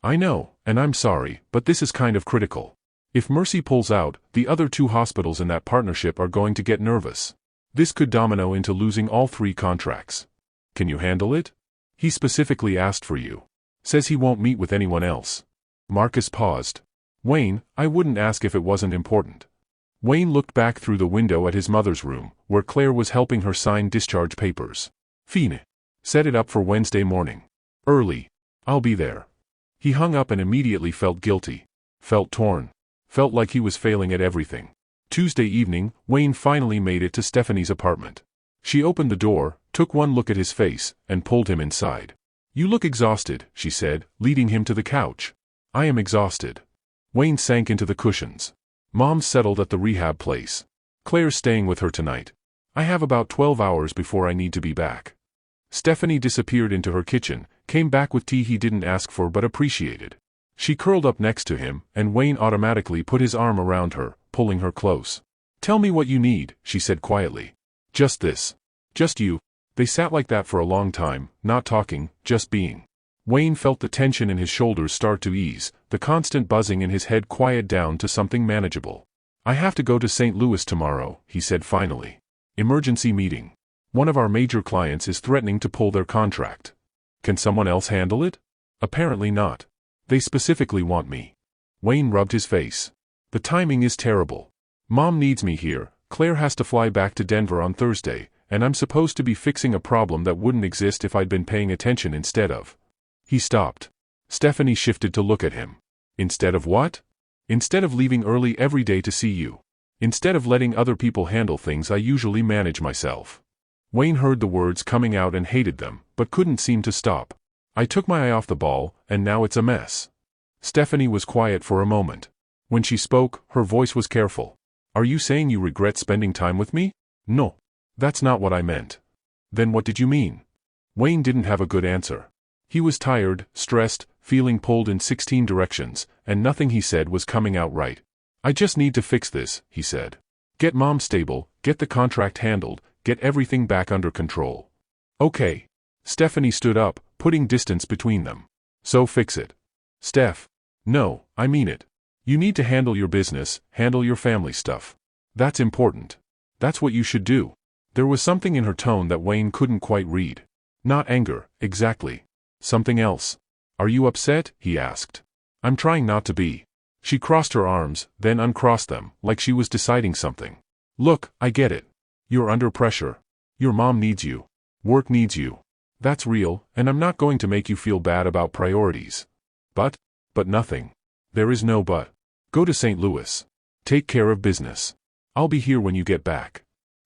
I know, and I'm sorry, but this is kind of critical. If Mercy pulls out, the other 2 hospitals in that partnership are going to get nervous. This could domino into losing all 3 contracts. Can you handle it? He specifically asked for you. Says he won't meet with anyone else. Marcus paused. Wayne, I wouldn't ask if it wasn't important. Wayne looked back through the window at his mother's room, where Claire was helping her sign discharge papers. Fine. Set it up for Wednesday morning. Early. I'll be there. He hung up and immediately felt guilty. Felt torn. Felt like he was failing at everything. Tuesday evening, Wayne finally made it to Stephanie's apartment. She opened the door, took one look at his face, and pulled him inside. You look exhausted, she said, leading him to the couch. I am exhausted. Wayne sank into the cushions. Mom's settled at the rehab place. Claire's staying with her tonight. I have about 12 hours before I need to be back. Stephanie disappeared into her kitchen, came back with tea he didn't ask for but appreciated. She curled up next to him, and Wayne automatically put his arm around her, pulling her close. Tell me what you need, she said quietly. Just this. Just you. They sat like that for a long time, not talking, just being. Wayne felt the tension in his shoulders start to ease, the constant buzzing in his head quiet down to something manageable. I have to go to St. Louis tomorrow, he said finally. Emergency meeting. One of our major clients is threatening to pull their contract. Can someone else handle it? Apparently not. They specifically want me. Wayne rubbed his face. The timing is terrible. Mom needs me here, Claire has to fly back to Denver on Thursday, and I'm supposed to be fixing a problem that wouldn't exist if I'd been paying attention instead of. He stopped. Stephanie shifted to look at him. Instead of what? Instead of leaving early every day to see you. Instead of letting other people handle things I usually manage myself. Wayne heard the words coming out and hated them, but couldn't seem to stop. I took my eye off the ball, and now it's a mess. Stephanie was quiet for a moment. When she spoke, her voice was careful. Are you saying you regret spending time with me? No. That's not what I meant. Then what did you mean? Wayne didn't have a good answer. He was tired, stressed, feeling pulled in 16 directions, and nothing he said was coming out right. I just need to fix this, he said. Get Mom stable, get the contract handled, get everything back under control. Okay. Stephanie stood up, putting distance between them. So fix it. Steph. No, I mean it. You need to handle your business, handle your family stuff. That's important. That's what you should do. There was something in her tone that Wayne couldn't quite read. Not anger, exactly. Something else. Are you upset? He asked. I'm trying not to be. She crossed her arms, then uncrossed them, like she was deciding something. Look, I get it. You're under pressure. Your mom needs you. Work needs you. That's real, and I'm not going to make you feel bad about priorities. But nothing. There is no but. Go to St. Louis. Take care of business. I'll be here when you get back.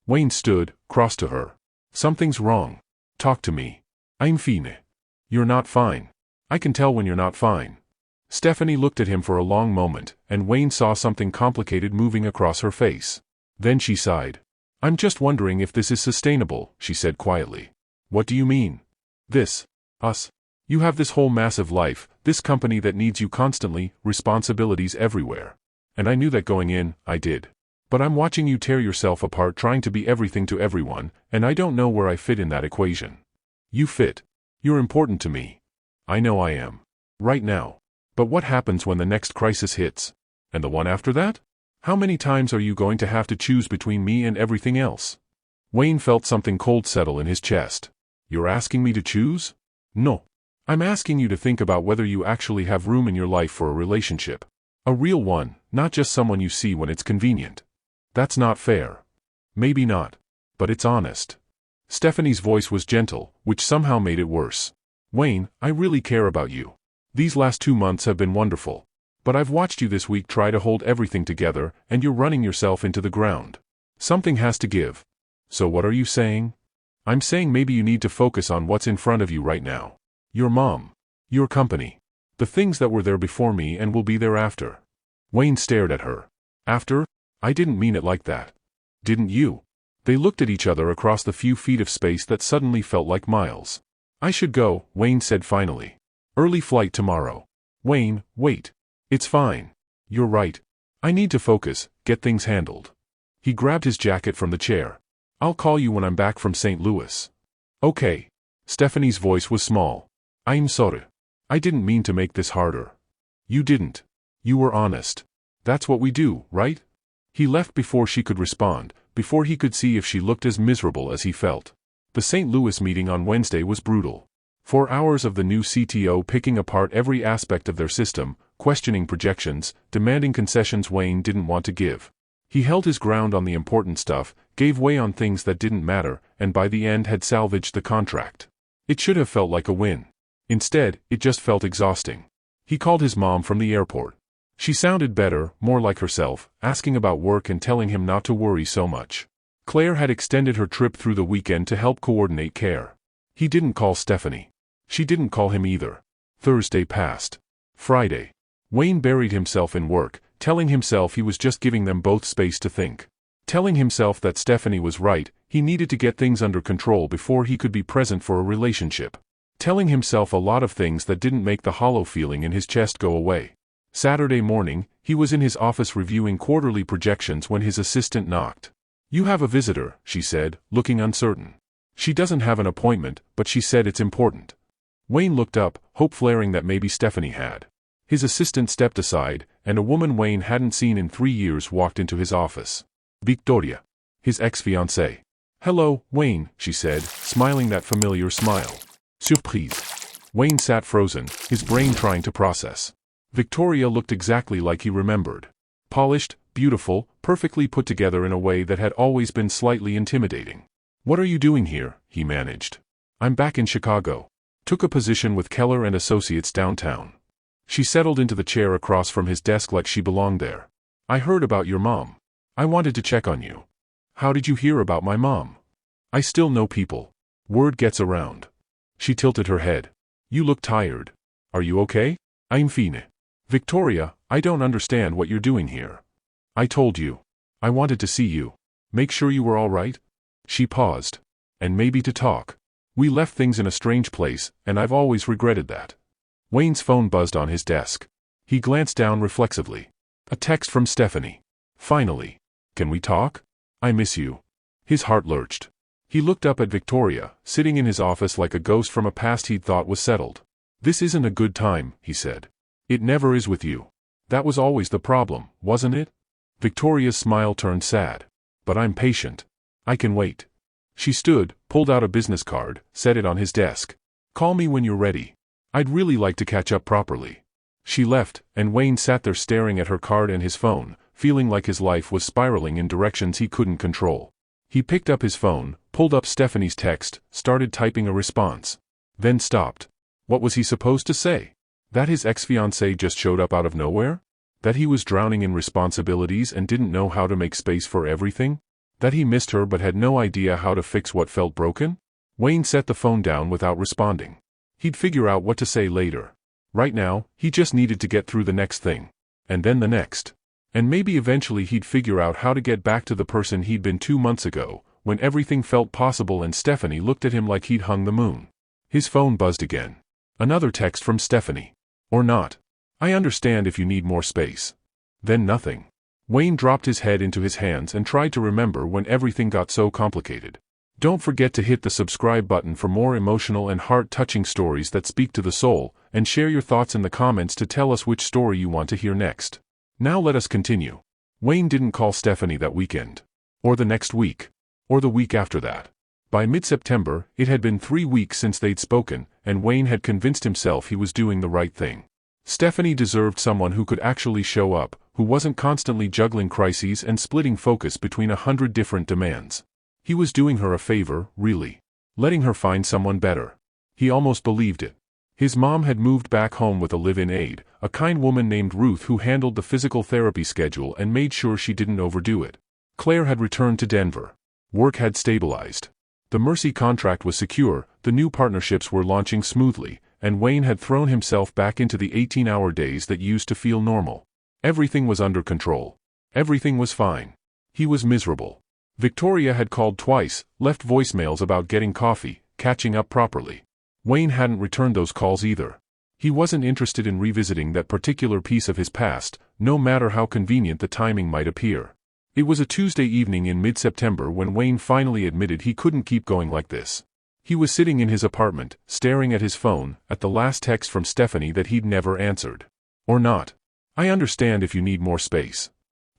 Wayne stood, crossed to her. Something's wrong. Talk to me. I'm fine. You're not fine. I can tell when you're not fine. Stephanie looked at him for a long moment, and Wayne saw something complicated moving across her face. Then she sighed. I'm just wondering if this is sustainable, she said quietly. What do you mean? This. Us. You have this whole massive life, this company that needs you constantly, responsibilities everywhere. And I knew that going in, I did. But I'm watching you tear yourself apart trying to be everything to everyone, and I don't know where I fit in that equation. You fit. You're important to me. I know I am. Right now. But what happens when the next crisis hits? And the one after that? How many times are you going to have to choose between me and everything else? Wayne felt something cold settle in his chest. You're asking me to choose? No. I'm asking you to think about whether you actually have room in your life for a relationship. A real one, not just someone you see when it's convenient. That's not fair. Maybe not. But it's honest. Stephanie's voice was gentle, which somehow made it worse. Wayne, I really care about you. These last 2 months have been wonderful. But I've watched you this week try to hold everything together, and you're running yourself into the ground. Something has to give. So what are you saying? I'm saying maybe you need to focus on what's in front of you right now. Your mom. Your company. The things that were there before me and will be there after. Wayne stared at her. After? I didn't mean it like that. Didn't you? They looked at each other across the few feet of space that suddenly felt like miles. I should go, Wayne said finally. Early flight tomorrow. Wayne, wait. It's fine. You're right. I need to focus, get things handled. He grabbed his jacket from the chair. I'll call you when I'm back from St. Louis. Okay. Stephanie's voice was small. I'm sorry. I didn't mean to make this harder. You didn't. You were honest. That's what we do, right? He left before she could respond, before he could see if she looked as miserable as he felt. The St. Louis meeting on Wednesday was brutal. 4 hours of the new CTO picking apart every aspect of their system, questioning projections, demanding concessions Wayne didn't want to give. He held his ground on the important stuff, gave way on things that didn't matter, and by the end had salvaged the contract. It should have felt like a win. Instead, it just felt exhausting. He called his mom from the airport. She sounded better, more like herself, asking about work and telling him not to worry so much. Claire had extended her trip through the weekend to help coordinate care. He didn't call Stephanie. She didn't call him either. Thursday passed. Friday. Wayne buried himself in work, telling himself he was just giving them both space to think. Telling himself that Stephanie was right, he needed to get things under control before he could be present for a relationship. Telling himself a lot of things that didn't make the hollow feeling in his chest go away. Saturday morning, he was in his office reviewing quarterly projections when his assistant knocked. You have a visitor, she said, looking uncertain. She doesn't have an appointment, but she said it's important. Wayne looked up, hope flaring that maybe Stephanie had. His assistant stepped aside, and a woman Wayne hadn't seen in 3 years walked into his office. Victoria. His ex-fiancée. Hello, Wayne, she said, smiling that familiar smile. Surprise. Wayne sat frozen, his brain trying to process. Victoria looked exactly like he remembered. Polished, beautiful, perfectly put together in a way that had always been slightly intimidating. What are you doing here? He managed. I'm back in Chicago. Took a position with Keller and Associates downtown. She settled into the chair across from his desk like she belonged there. I heard about your mom. I wanted to check on you. How did you hear about my mom? I still know people. Word gets around. She tilted her head. You look tired. Are you okay? I'm fine. Victoria, I don't understand what you're doing here. I told you. I wanted to see you. Make sure you were all right. She paused. And maybe to talk. We left things in a strange place, and I've always regretted that. Wayne's phone buzzed on his desk. He glanced down reflexively. A text from Stephanie. Finally. Can we talk? I miss you. His heart lurched. He looked up at Victoria, sitting in his office like a ghost from a past he'd thought was settled. This isn't a good time, he said. It never is with you. That was always the problem, wasn't it? Victoria's smile turned sad. But I'm patient. I can wait. She stood, pulled out a business card, set it on his desk. Call me when you're ready. I'd really like to catch up properly. She left, and Wayne sat there staring at her card and his phone, feeling like his life was spiraling in directions he couldn't control. He picked up his phone, pulled up Stephanie's text, started typing a response. Then stopped. What was he supposed to say? That his ex-fiancée just showed up out of nowhere? That he was drowning in responsibilities and didn't know how to make space for everything? That he missed her but had no idea how to fix what felt broken? Wayne set the phone down without responding. He'd figure out what to say later. Right now, he just needed to get through the next thing. And then the next. And maybe eventually he'd figure out how to get back to the person he'd been 2 months ago, when everything felt possible and Stephanie looked at him like he'd hung the moon. His phone buzzed again. Another text from Stephanie. Or not. I understand if you need more space. Then nothing. Wayne dropped his head into his hands and tried to remember when everything got so complicated. Don't forget to hit the subscribe button for more emotional and heart-touching stories that speak to the soul, and share your thoughts in the comments to tell us which story you want to hear next. Now let us continue. Wayne didn't call Stephanie that weekend. Or the next week. Or the week after that. By mid-September, it had been 3 weeks since they'd spoken, and Wayne had convinced himself he was doing the right thing. Stephanie deserved someone who could actually show up, who wasn't constantly juggling crises and splitting focus between 100 different demands. He was doing her a favor, really. Letting her find someone better. He almost believed it. His mom had moved back home with a live-in aide, a kind woman named Ruth who handled the physical therapy schedule and made sure she didn't overdo it. Claire had returned to Denver. Work had stabilized. The Mercy contract was secure, the new partnerships were launching smoothly, and Wayne had thrown himself back into the 18-hour days that used to feel normal. Everything was under control. Everything was fine. He was miserable. Victoria had called twice, left voicemails about getting coffee, catching up properly. Wayne hadn't returned those calls either. He wasn't interested in revisiting that particular piece of his past, no matter how convenient the timing might appear. It was a Tuesday evening in mid-September when Wayne finally admitted he couldn't keep going like this. He was sitting in his apartment, staring at his phone, at the last text from Stephanie that he'd never answered. Or not. I understand if you need more space.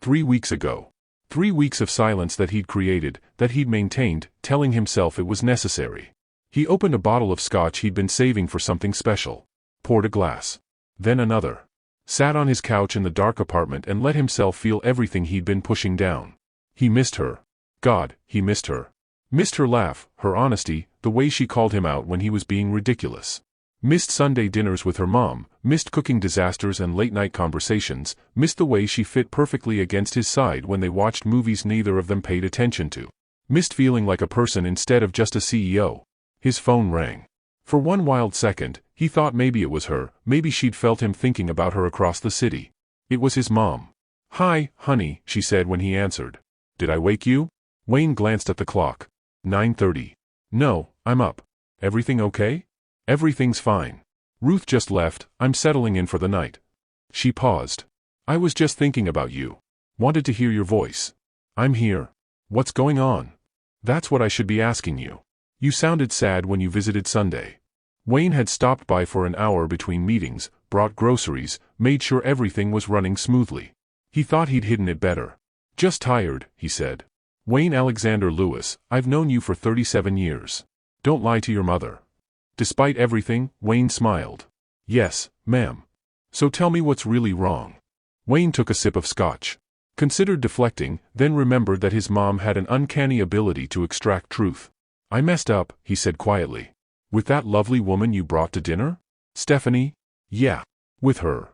3 weeks ago. 3 weeks of silence that he'd created, that he'd maintained, telling himself it was necessary. He opened a bottle of scotch he'd been saving for something special. Poured a glass. Then another. Sat on his couch in the dark apartment and let himself feel everything he'd been pushing down. He missed her. God, he missed her. Missed her laugh, her honesty, the way she called him out when he was being ridiculous. Missed Sunday dinners with her mom, missed cooking disasters and late-night conversations, missed the way she fit perfectly against his side when they watched movies neither of them paid attention to. Missed feeling like a person instead of just a CEO. His phone rang. For one wild second, he thought maybe it was her, maybe she'd felt him thinking about her across the city. It was his mom. "Hi, honey," she said when he answered. "Did I wake you?" Wayne glanced at the clock. 9:30. "No, I'm up. Everything okay?" "Everything's fine. Ruth just left, I'm settling in for the night." She paused. "I was just thinking about you. Wanted to hear your voice." "I'm here. What's going on?" "That's what I should be asking you. You sounded sad when you visited Sunday." Wayne had stopped by for an hour between meetings, brought groceries, made sure everything was running smoothly. He thought he'd hidden it better. "Just tired," he said. "Wayne Alexander Lewis, I've known you for 37 years. Don't lie to your mother." Despite everything, Wayne smiled. "Yes, ma'am. So tell me what's really wrong." Wayne took a sip of scotch. Considered deflecting, then remembered that his mom had an uncanny ability to extract truth. "I messed up," he said quietly. "With that lovely woman you brought to dinner?" "Stephanie?" "Yeah. With her."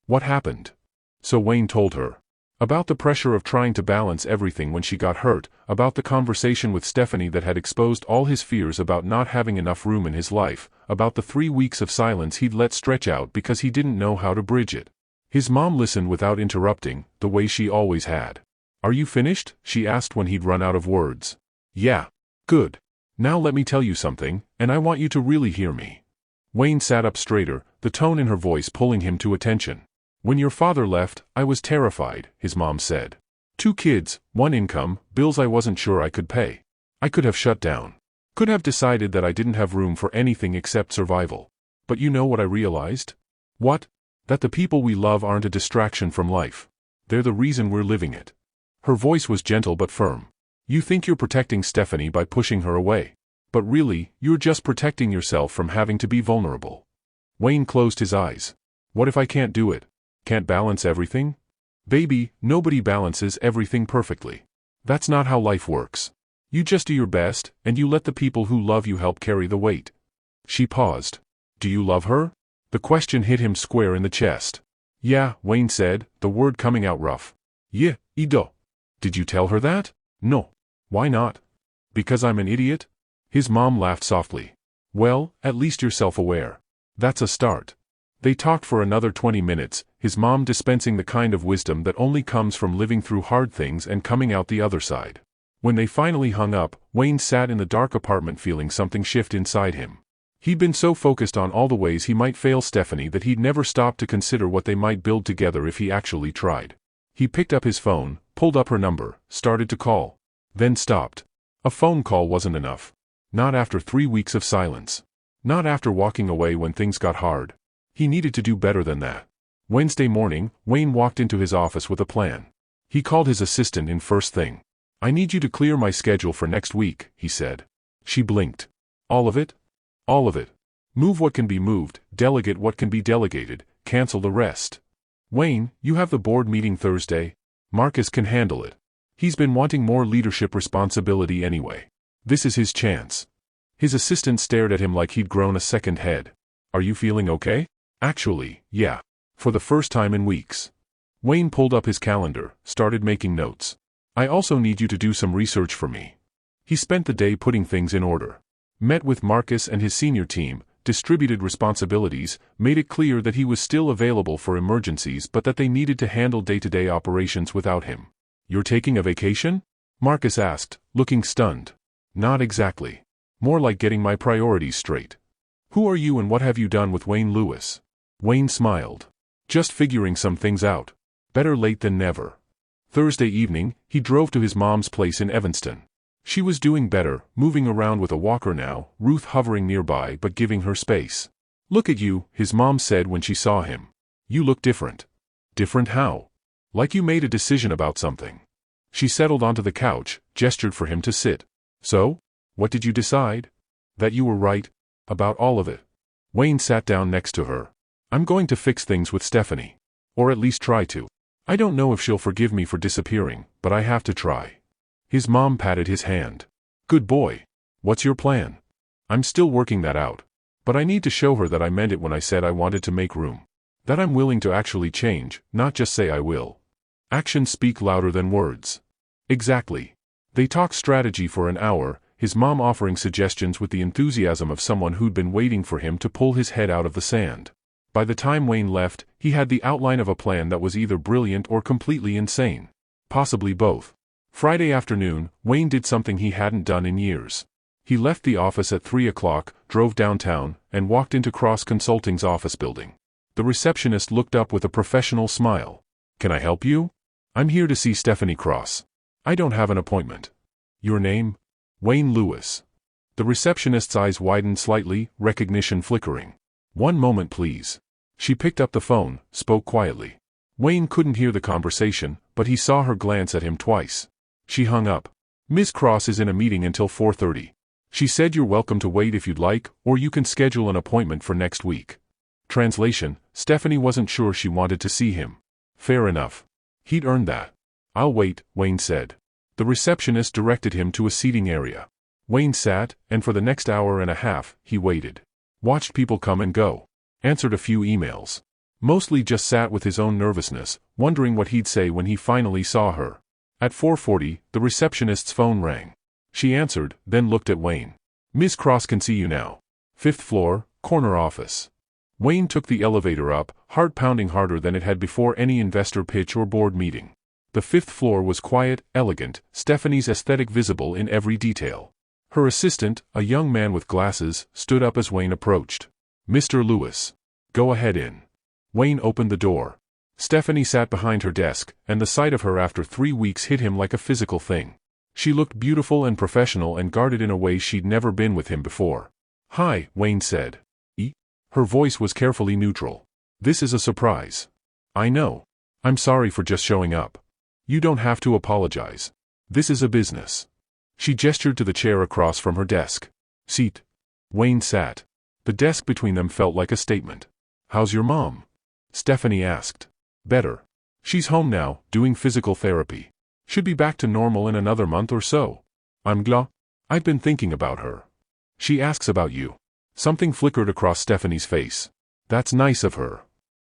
"What happened?" So Wayne told her. About the pressure of trying to balance everything when she got hurt, about the conversation with Stephanie that had exposed all his fears about not having enough room in his life, about the 3 weeks of silence he'd let stretch out because he didn't know how to bridge it. His mom listened without interrupting, the way she always had. "Are you finished?" she asked when he'd run out of words. "Yeah. Good. Now let me tell you something, and I want you to really hear me." Wayne sat up straighter, the tone in her voice pulling him to attention. "When your father left, I was terrified," his mom said. 2 kids, 1 income, bills I wasn't sure I could pay. I could have shut down. Could have decided that I didn't have room for anything except survival. But you know what I realized? What? That the people we love aren't a distraction from life. They're the reason we're living it." Her voice was gentle but firm. "You think you're protecting Stephanie by pushing her away. But really, you're just protecting yourself from having to be vulnerable." Wayne closed his eyes. "What if I can't do it? Can't balance everything?" "Baby, nobody balances everything perfectly. That's not how life works. You just do your best, and you let the people who love you help carry the weight." She paused. "Do you love her?" The question hit him square in the chest. "Yeah," Wayne said, the word coming out rough. "Yeah, I do." "Did you tell her that?" "No." "Why not?" "Because I'm an idiot?" His mom laughed softly. "Well, at least you're self-aware. That's a start." They talked for another 20 minutes, his mom dispensing the kind of wisdom that only comes from living through hard things and coming out the other side. When they finally hung up, Wayne sat in the dark apartment feeling something shift inside him. He'd been so focused on all the ways he might fail Stephanie that he'd never stopped to consider what they might build together if he actually tried. He picked up his phone, pulled up her number, started to call. Then stopped. A phone call wasn't enough. Not after 3 weeks of silence. Not after walking away when things got hard. He needed to do better than that. Wednesday morning, Wayne walked into his office with a plan. He called his assistant in first thing. "I need you to clear my schedule for next week," he said. She blinked. "All of it?" "All of it. Move what can be moved, delegate what can be delegated, cancel the rest." "Wayne, you have the board meeting Thursday. Marcus can handle it. He's been wanting more leadership responsibility anyway. This is his chance." His assistant stared at him like he'd grown a second head. "Are you feeling okay?" "Actually, yeah. For the first time in weeks." Wayne pulled up his calendar, started making notes. "I also need you to do some research for me." He spent the day putting things in order. Met with Marcus and his senior team, distributed responsibilities, made it clear that he was still available for emergencies but that they needed to handle day-to-day operations without him. "You're taking a vacation?" Marcus asked, looking stunned. "Not exactly. More like getting my priorities straight." "Who are you and what have you done with Wayne Lewis?" Wayne smiled. "Just figuring some things out. Better late than never." Thursday evening, he drove to his mom's place in Evanston. She was doing better, moving around with a walker now, Ruth hovering nearby but giving her space. "Look at you," his mom said when she saw him. "You look different." "Different how?" "Like you made a decision about something." She settled onto the couch, gestured for him to sit. "So? What did you decide?" "That you were right. About all of it." Wayne sat down next to her. "I'm going to fix things with Stephanie. Or at least try to. I don't know if she'll forgive me for disappearing, but I have to try." His mom patted his hand. "Good boy. What's your plan?" "I'm still working that out. But I need to show her that I meant it when I said I wanted to make room. That I'm willing to actually change, not just say I will. Actions speak louder than words." "Exactly." They talked strategy for an hour, his mom offering suggestions with the enthusiasm of someone who'd been waiting for him to pull his head out of the sand. By the time Wayne left, he had the outline of a plan that was either brilliant or completely insane. Possibly both. Friday afternoon, Wayne did something he hadn't done in years. He left the office at 3 o'clock, drove downtown, and walked into Cross Consulting's office building. The receptionist looked up with a professional smile. "Can I help you?" "I'm here to see Stephanie Cross." "I don't have an appointment." "Your name?" "Wayne Lewis." The receptionist's eyes widened slightly, recognition flickering. "One moment please." She picked up the phone, spoke quietly. Wayne couldn't hear the conversation, but he saw her glance at him twice. She hung up. "Ms. Cross is in a meeting until 4:30. She said you're welcome to wait if you'd like, or you can schedule an appointment for next week." Translation: Stephanie wasn't sure she wanted to see him. Fair enough. He'd earned that. "I'll wait," Wayne said. The receptionist directed him to a seating area. Wayne sat, and for the next hour and a half, he waited. Watched people come and go. Answered a few emails. Mostly just sat with his own nervousness, wondering what he'd say when he finally saw her. At 4:40, the receptionist's phone rang. She answered, then looked at Wayne. "Ms. Cross can see you now. 5th floor, corner office." Wayne took the elevator up, heart pounding harder than it had before any investor pitch or board meeting. The 5th floor was quiet, elegant, Stephanie's aesthetic visible in every detail. Her assistant, a young man with glasses, stood up as Wayne approached. "Mr. Lewis. Go ahead in." Wayne opened the door. Stephanie sat behind her desk, and the sight of her after 3 weeks hit him like a physical thing. She looked beautiful and professional and guarded in a way she'd never been with him before. "Hi," Wayne said. Her voice was carefully neutral. "This is a surprise." "I know. I'm sorry for just showing up." "You don't have to apologize. This is a business." She gestured to the chair across from her desk. "Seat." Wayne sat. The desk between them felt like a statement. "How's your mom?" Stephanie asked. "Better. She's home now, doing physical therapy. Should be back to normal in another month or so." "I'm glad. I've been thinking about her. She asks about you." Something flickered across Stephanie's face. "That's nice of her."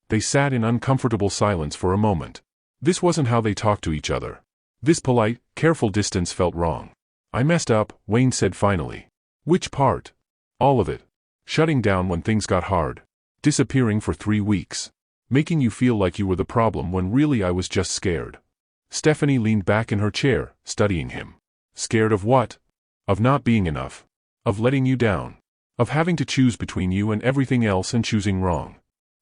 They sat in uncomfortable silence for a moment. This wasn't how they talked to each other. This polite, careful distance felt wrong. "I messed up," Wayne said finally. "Which part?" "All of it. Shutting down when things got hard. Disappearing for 3 weeks. Making you feel like you were the problem when really I was just scared." Stephanie leaned back in her chair, studying him. "Scared of what?" "Of not being enough. Of letting you down. Of having to choose between you and everything else and choosing wrong."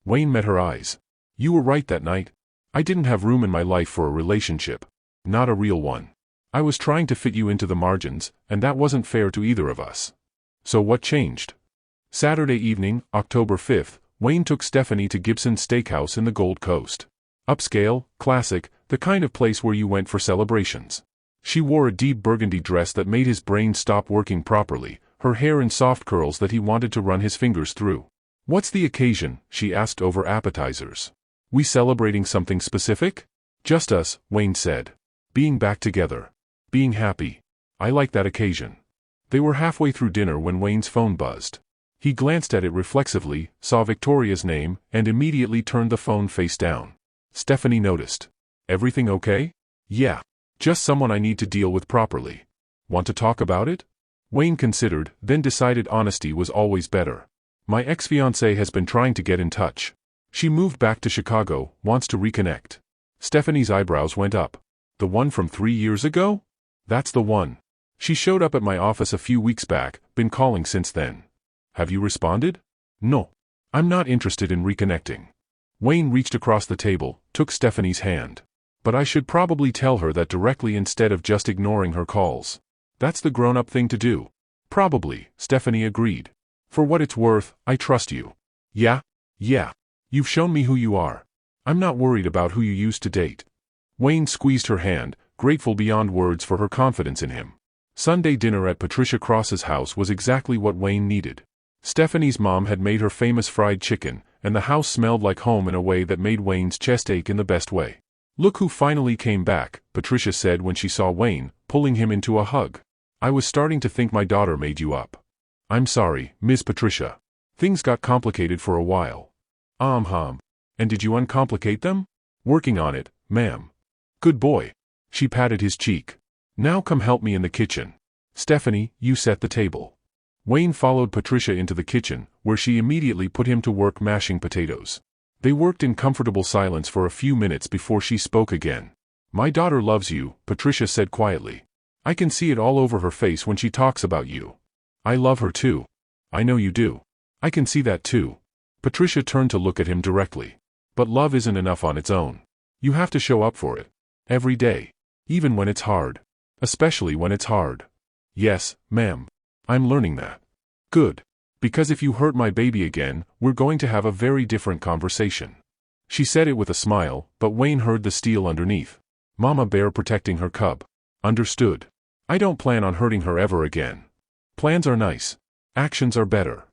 Wayne met her eyes. "You were right that night. I didn't have room in my life for a relationship. Not a real one. I was trying to fit you into the margins, and that wasn't fair to either of us." "So what changed?" Saturday evening, October 5th, Wayne took Stephanie to Gibson's Steakhouse in the Gold Coast. Upscale, classic, the kind of place where you went for celebrations. She wore a deep burgundy dress that made his brain stop working properly, her hair in soft curls that he wanted to run his fingers through. "What's the occasion?" she asked over appetizers. "We celebrating something specific?" "Just us," Wayne said. "Being back together. Being happy. I like that occasion." They were halfway through dinner when Wayne's phone buzzed. He glanced at it reflexively, saw Victoria's name, and immediately turned the phone face down. Stephanie noticed. "Everything okay?" "Yeah. Just someone I need to deal with properly." "Want to talk about it?" Wayne considered, then decided honesty was always better. "My ex-fiancée has been trying to get in touch. She moved back to Chicago, wants to reconnect." Stephanie's eyebrows went up. "The one from 3 years ago?" "That's the one. She showed up at my office a few weeks back, been calling since then." "Have you responded?" "No. I'm not interested in reconnecting." Wayne reached across the table, took Stephanie's hand. "But I should probably tell her that directly instead of just ignoring her calls." That's the grown-up thing to do. Probably, Stephanie agreed. For what it's worth, I trust you. Yeah? Yeah. You've shown me who you are. I'm not worried about who you used to date. Wayne squeezed her hand, grateful beyond words for her confidence in him. Sunday dinner at Patricia Cross's house was exactly what Wayne needed. Stephanie's mom had made her famous fried chicken, and the house smelled like home in a way that made Wayne's chest ache in the best way. Look who finally came back, Patricia said when she saw Wayne, pulling him into a hug. I was starting to think my daughter made you up. I'm sorry, Miss Patricia. Things got complicated for a while. And did you uncomplicate them? Working on it, ma'am. Good boy. She patted his cheek. Now come help me in the kitchen. Stephanie, you set the table. Wayne followed Patricia into the kitchen, where she immediately put him to work mashing potatoes. They worked in comfortable silence for a few minutes before she spoke again. My daughter loves you, Patricia said quietly. I can see it all over her face when she talks about you. I love her too. I know you do. I can see that too. Patricia turned to look at him directly. But love isn't enough on its own. You have to show up for it. Every day. Even when it's hard. Especially when it's hard. Yes, ma'am. I'm learning that. Good. Because if you hurt my baby again, we're going to have a very different conversation. She said it with a smile, but Wayne heard the steel underneath. Mama bear protecting her cub. Understood. I don't plan on hurting her ever again. Plans are nice. Actions are better.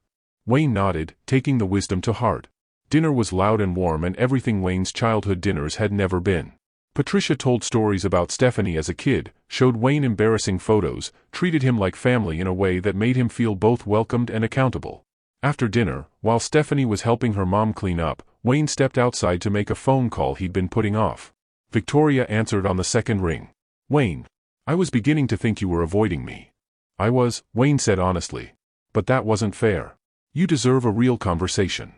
Wayne nodded, taking the wisdom to heart. Dinner was loud and warm and everything Wayne's childhood dinners had never been. Patricia told stories about Stephanie as a kid, showed Wayne embarrassing photos, treated him like family in a way that made him feel both welcomed and accountable. After dinner, while Stephanie was helping her mom clean up, Wayne stepped outside to make a phone call he'd been putting off. Victoria answered on the second ring. Wayne. I was beginning to think you were avoiding me. I was, Wayne said honestly. But that wasn't fair. You deserve a real conversation.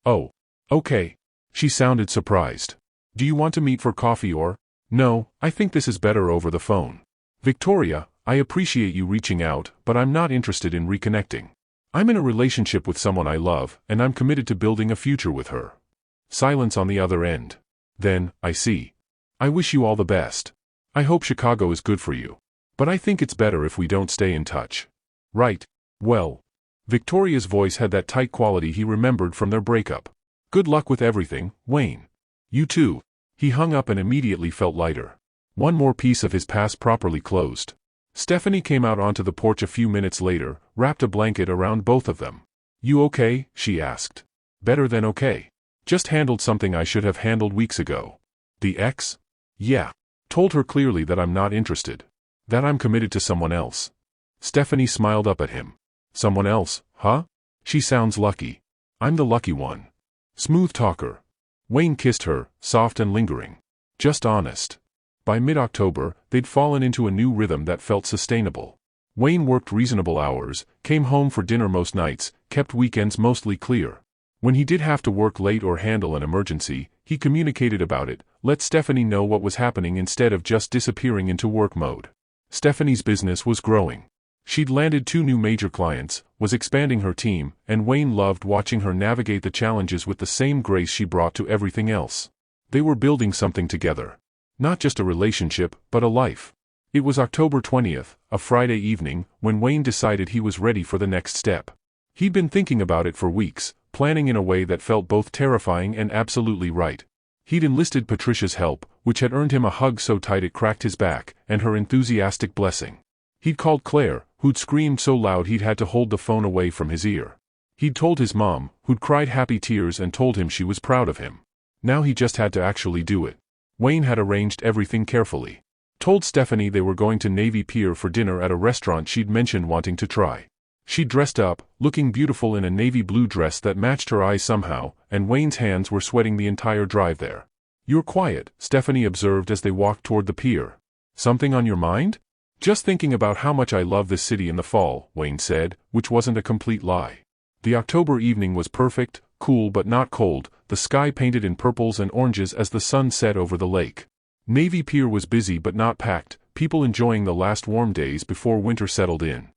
Oh. Okay. She sounded surprised. Do you want to meet for coffee or? No, I think this is better over the phone. Victoria, I appreciate you reaching out, but I'm not interested in reconnecting. I'm in a relationship with someone I love, and I'm committed to building a future with her. Silence on the other end. Then, I see. I wish you all the best. I hope Chicago is good for you. But I think it's better if we don't stay in touch. Right. Well. Victoria's voice had that tight quality he remembered from their breakup. Good luck with everything, Wayne. You too. He hung up and immediately felt lighter. One more piece of his past properly closed. Stephanie came out onto the porch a few minutes later, wrapped a blanket around both of them. You okay? She asked. Better than okay. Just handled something I should have handled weeks ago. The ex? Yeah. Told her clearly that I'm not interested. That I'm committed to someone else. Stephanie smiled up at him. Someone else, huh? She sounds lucky. I'm the lucky one. Smooth talker. Wayne kissed her, soft and lingering. Just honest. By mid-October, they'd fallen into a new rhythm that felt sustainable. Wayne worked reasonable hours, came home for dinner most nights, kept weekends mostly clear. When he did have to work late or handle an emergency, he communicated about it, let Stephanie know what was happening instead of just disappearing into work mode. Stephanie's business was growing. She'd landed 2 new major clients, was expanding her team, and Wayne loved watching her navigate the challenges with the same grace she brought to everything else. They were building something together. Not just a relationship, but a life. It was October 20th, a Friday evening, when Wayne decided he was ready for the next step. He'd been thinking about it for weeks, planning in a way that felt both terrifying and absolutely right. He'd enlisted Patricia's help, which had earned him a hug so tight it cracked his back, and her enthusiastic blessing. He'd called Claire, who'd screamed so loud he'd had to hold the phone away from his ear. He'd told his mom, who'd cried happy tears and told him she was proud of him. Now he just had to actually do it. Wayne had arranged everything carefully. Told Stephanie they were going to Navy Pier for dinner at a restaurant she'd mentioned wanting to try. She dressed up, looking beautiful in a navy blue dress that matched her eyes somehow, and Wayne's hands were sweating the entire drive there. You're quiet, Stephanie observed as they walked toward the pier. Something on your mind? Just thinking about how much I love this city in the fall, Wayne said, which wasn't a complete lie. The October evening was perfect, cool but not cold, the sky painted in purples and oranges as the sun set over the lake. Navy Pier was busy but not packed, people enjoying the last warm days before winter settled in.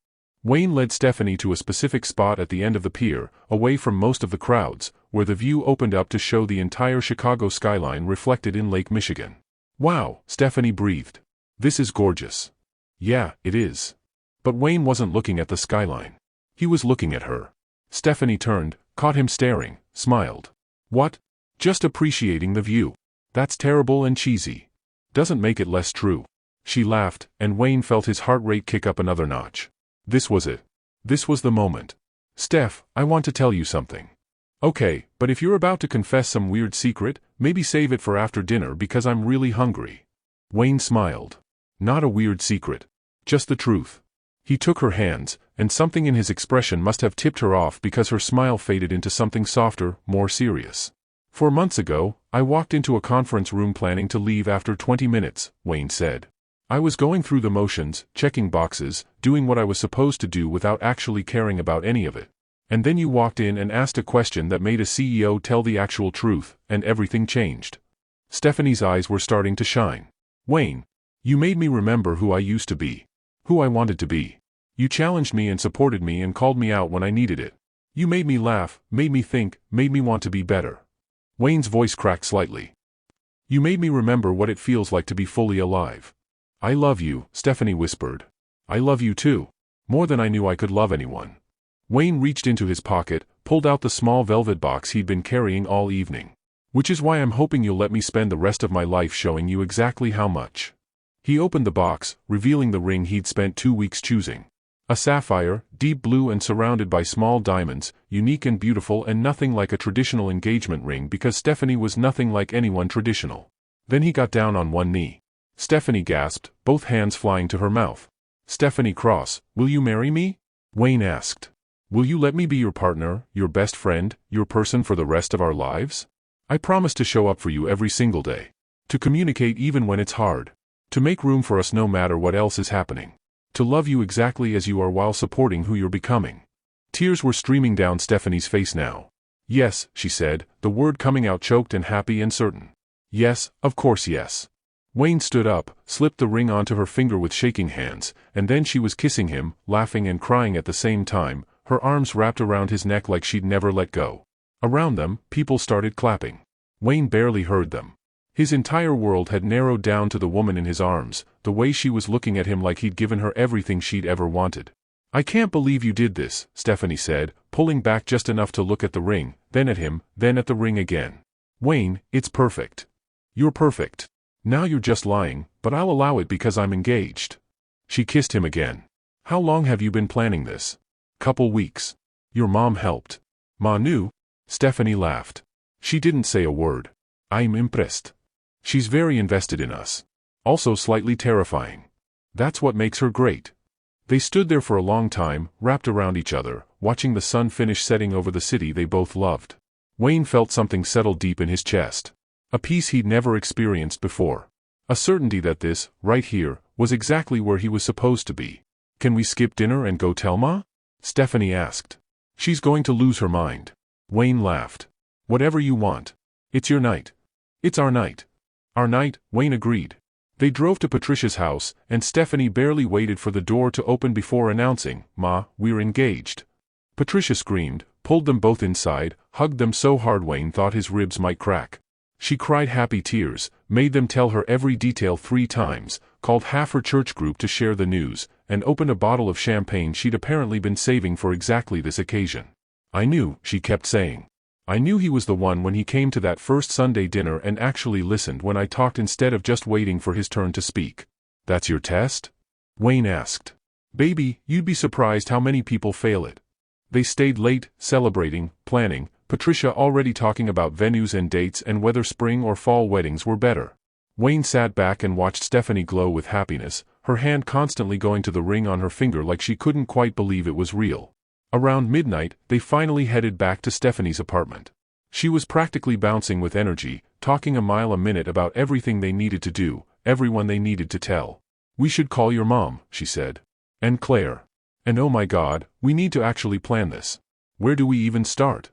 Wayne led Stephanie to a specific spot at the end of the pier, away from most of the crowds, where the view opened up to show the entire Chicago skyline reflected in Lake Michigan. Wow, Stephanie breathed. This is gorgeous. Yeah, it is. But Wayne wasn't looking at the skyline. He was looking at her. Stephanie turned, caught him staring, smiled. What? Just appreciating the view. That's terrible and cheesy. Doesn't make it less true. She laughed, and Wayne felt his heart rate kick up another notch. This was it. This was the moment. Steph, I want to tell you something. Okay, but if you're about to confess some weird secret, maybe save it for after dinner because I'm really hungry. Wayne smiled. Not a weird secret. Just the truth. He took her hands, and something in his expression must have tipped her off because her smile faded into something softer, more serious. 4 months ago, I walked into a conference room planning to leave after 20 minutes, Wayne said. I was going through the motions, checking boxes, doing what I was supposed to do without actually caring about any of it. And then you walked in and asked a question that made a CEO tell the actual truth, and everything changed. Stephanie's eyes were starting to shine. Wayne, you made me remember who I used to be. Who I wanted to be. You challenged me and supported me and called me out when I needed it. You made me laugh, made me think, made me want to be better. Wayne's voice cracked slightly. You made me remember what it feels like to be fully alive. I love you, Stephanie whispered. I love you too. More than I knew I could love anyone. Wayne reached into his pocket, pulled out the small velvet box he'd been carrying all evening. Which is why I'm hoping you'll let me spend the rest of my life showing you exactly how much. He opened the box, revealing the ring he'd spent 2 weeks choosing. A sapphire, deep blue and surrounded by small diamonds, unique and beautiful and nothing like a traditional engagement ring because Stephanie was nothing like anyone traditional. Then he got down on one knee. Stephanie gasped, both hands flying to her mouth. Stephanie Cross, will you marry me? Wayne asked. Will you let me be your partner, your best friend, your person for the rest of our lives? I promise to show up for you every single day. To communicate even when it's hard. To make room for us no matter what else is happening. To love you exactly as you are while supporting who you're becoming. Tears were streaming down Stephanie's face now. Yes, she said, the word coming out choked and happy and certain. Yes, of course yes. Wayne stood up, slipped the ring onto her finger with shaking hands, and then she was kissing him, laughing and crying at the same time, her arms wrapped around his neck like she'd never let go. Around them, people started clapping. Wayne barely heard them. His entire world had narrowed down to the woman in his arms, the way she was looking at him like he'd given her everything she'd ever wanted. I can't believe you did this, Stephanie said, pulling back just enough to look at the ring, then at him, then at the ring again. Wayne, it's perfect. You're perfect. Now you're just lying, but I'll allow it because I'm engaged. She kissed him again. How long have you been planning this? Couple weeks. Your mom helped. Ma knew? Stephanie laughed. She didn't say a word. I'm impressed. She's very invested in us. Also slightly terrifying. That's what makes her great. They stood there for a long time, wrapped around each other, watching the sun finish setting over the city they both loved. Wayne felt something settle deep in his chest. A peace he'd never experienced before. A certainty that this, right here, was exactly where he was supposed to be. Can we skip dinner and go tell Ma? Stephanie asked. She's going to lose her mind. Wayne laughed. Whatever you want. It's your night. It's our night. Our night, Wayne agreed. They drove to Patricia's house, and Stephanie barely waited for the door to open before announcing, Ma, we're engaged. Patricia screamed, pulled them both inside, hugged them so hard Wayne thought his ribs might crack. She cried happy tears, made them tell her every detail 3 times, called half her church group to share the news, and opened a bottle of champagne she'd apparently been saving for exactly this occasion. I knew, she kept saying. I knew he was the one when he came to that first Sunday dinner and actually listened when I talked instead of just waiting for his turn to speak. That's your test? Wayne asked. Baby, you'd be surprised how many people fail it. They stayed late, celebrating, planning, Patricia already talking about venues and dates and whether spring or fall weddings were better. Wayne sat back and watched Stephanie glow with happiness, her hand constantly going to the ring on her finger like she couldn't quite believe it was real. Around midnight, they finally headed back to Stephanie's apartment. She was practically bouncing with energy, talking a mile a minute about everything they needed to do, everyone they needed to tell. We should call your mom, she said. And Claire. And oh my God, we need to actually plan this. Where do we even start?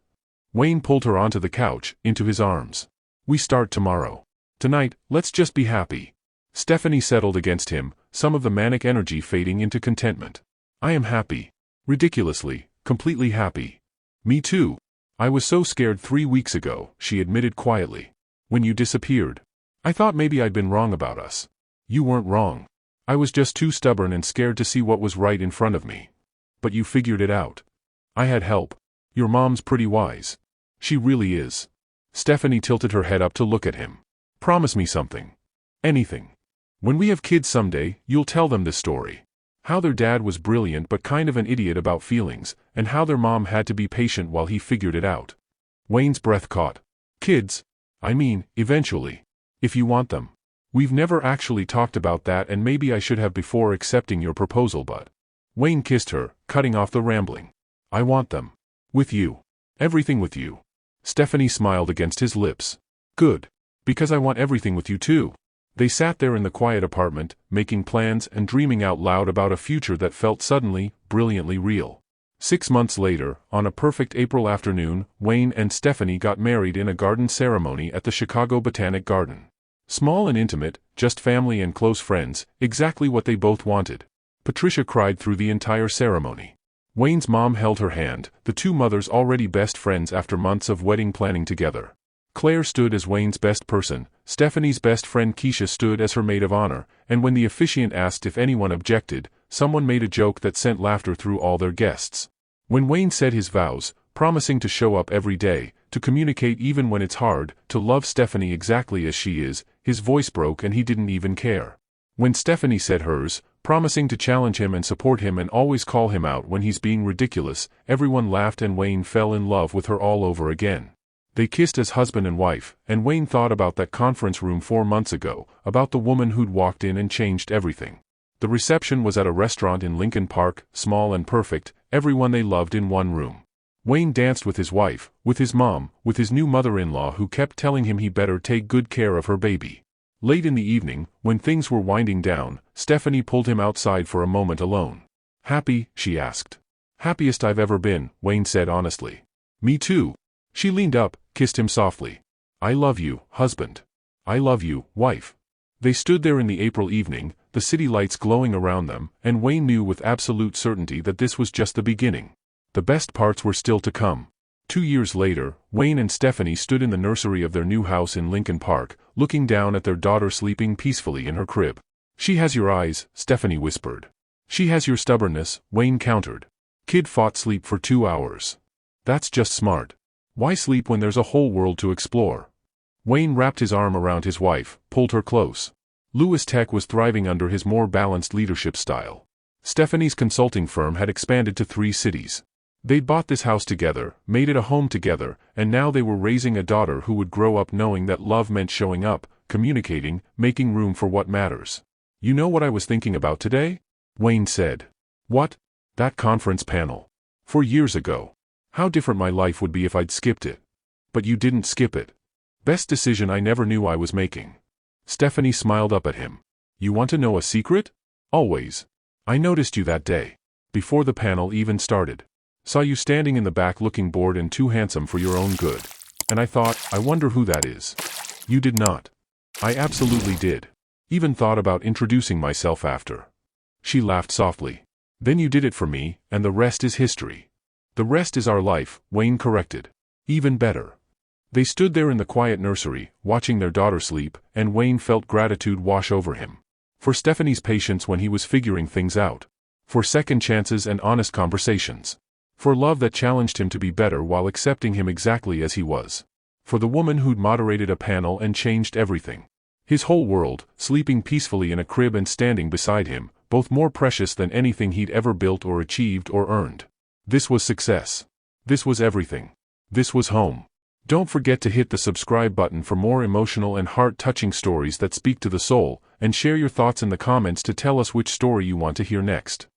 Wayne pulled her onto the couch, into his arms. We start tomorrow. Tonight, let's just be happy. Stephanie settled against him, some of the manic energy fading into contentment. I am happy. Ridiculously, completely happy. Me too. I was so scared 3 weeks ago, she admitted quietly. When you disappeared. I thought maybe I'd been wrong about us. You weren't wrong. I was just too stubborn and scared to see what was right in front of me. But you figured it out. I had help. Your mom's pretty wise. She really is. Stephanie tilted her head up to look at him. Promise me something. Anything. When we have kids someday, you'll tell them this story. How their dad was brilliant but kind of an idiot about feelings, and how their mom had to be patient while he figured it out. Wayne's breath caught. Kids? I mean, eventually. If you want them. We've never actually talked about that, and maybe I should have before accepting your proposal, but... Wayne kissed her, cutting off the rambling. I want them. With you. Everything with you. Stephanie smiled against his lips. Good. Because I want everything with you too. They sat there in the quiet apartment, making plans and dreaming out loud about a future that felt suddenly, brilliantly real. 6 months later, on a perfect April afternoon, Wayne and Stephanie got married in a garden ceremony at the Chicago Botanic Garden. Small and intimate, just family and close friends, exactly what they both wanted. Patricia cried through the entire ceremony. Wayne's mom held her hand, the two mothers already best friends after months of wedding planning together. Claire stood as Wayne's best person, Stephanie's best friend Keisha stood as her maid of honor, and when the officiant asked if anyone objected, someone made a joke that sent laughter through all their guests. When Wayne said his vows, promising to show up every day, to communicate even when it's hard, to love Stephanie exactly as she is, his voice broke and he didn't even care. When Stephanie said hers, promising to challenge him and support him and always call him out when he's being ridiculous, everyone laughed and Wayne fell in love with her all over again. They kissed as husband and wife, and Wayne thought about that conference room 4 months ago, about the woman who'd walked in and changed everything. The reception was at a restaurant in Lincoln Park, small and perfect, everyone they loved in one room. Wayne danced with his wife, with his mom, with his new mother-in-law who kept telling him he better take good care of her baby. Late in the evening, when things were winding down, Stephanie pulled him outside for a moment alone. Happy? She asked. Happiest I've ever been, Wayne said honestly. Me too. She leaned up, kissed him softly. I love you, husband. I love you, wife. They stood there in the April evening, the city lights glowing around them, and Wayne knew with absolute certainty that this was just the beginning. The best parts were still to come. 2 years later, Wayne and Stephanie stood in the nursery of their new house in Lincoln Park, looking down at their daughter sleeping peacefully in her crib. She has your eyes, Stephanie whispered. She has your stubbornness, Wayne countered. Kid fought sleep for 2 hours. That's just smart. Why sleep when there's a whole world to explore? Wayne wrapped his arm around his wife, pulled her close. Lewis Tech was thriving under his more balanced leadership style. Stephanie's consulting firm had expanded to 3 cities. They'd bought this house together, made it a home together, and now they were raising a daughter who would grow up knowing that love meant showing up, communicating, making room for what matters. You know what I was thinking about today? Wayne said. What? That conference panel. 4 years ago. How different my life would be if I'd skipped it. But you didn't skip it. Best decision I never knew I was making. Stephanie smiled up at him. You want to know a secret? Always. I noticed you that day. Before the panel even started. Saw you standing in the back looking bored and too handsome for your own good. And I thought, I wonder who that is. You did not. I absolutely did. Even thought about introducing myself after. She laughed softly. Then you did it for me, and the rest is history. The rest is our life, Wayne corrected. Even better. They stood there in the quiet nursery, watching their daughter sleep, and Wayne felt gratitude wash over him. For Stephanie's patience when he was figuring things out. For second chances and honest conversations. For love that challenged him to be better while accepting him exactly as he was. For the woman who'd moderated a panel and changed everything. His whole world, sleeping peacefully in a crib and standing beside him, both more precious than anything he'd ever built or achieved or earned. This was success. This was everything. This was home. Don't forget to hit the subscribe button for more emotional and heart-touching stories that speak to the soul, and share your thoughts in the comments to tell us which story you want to hear next.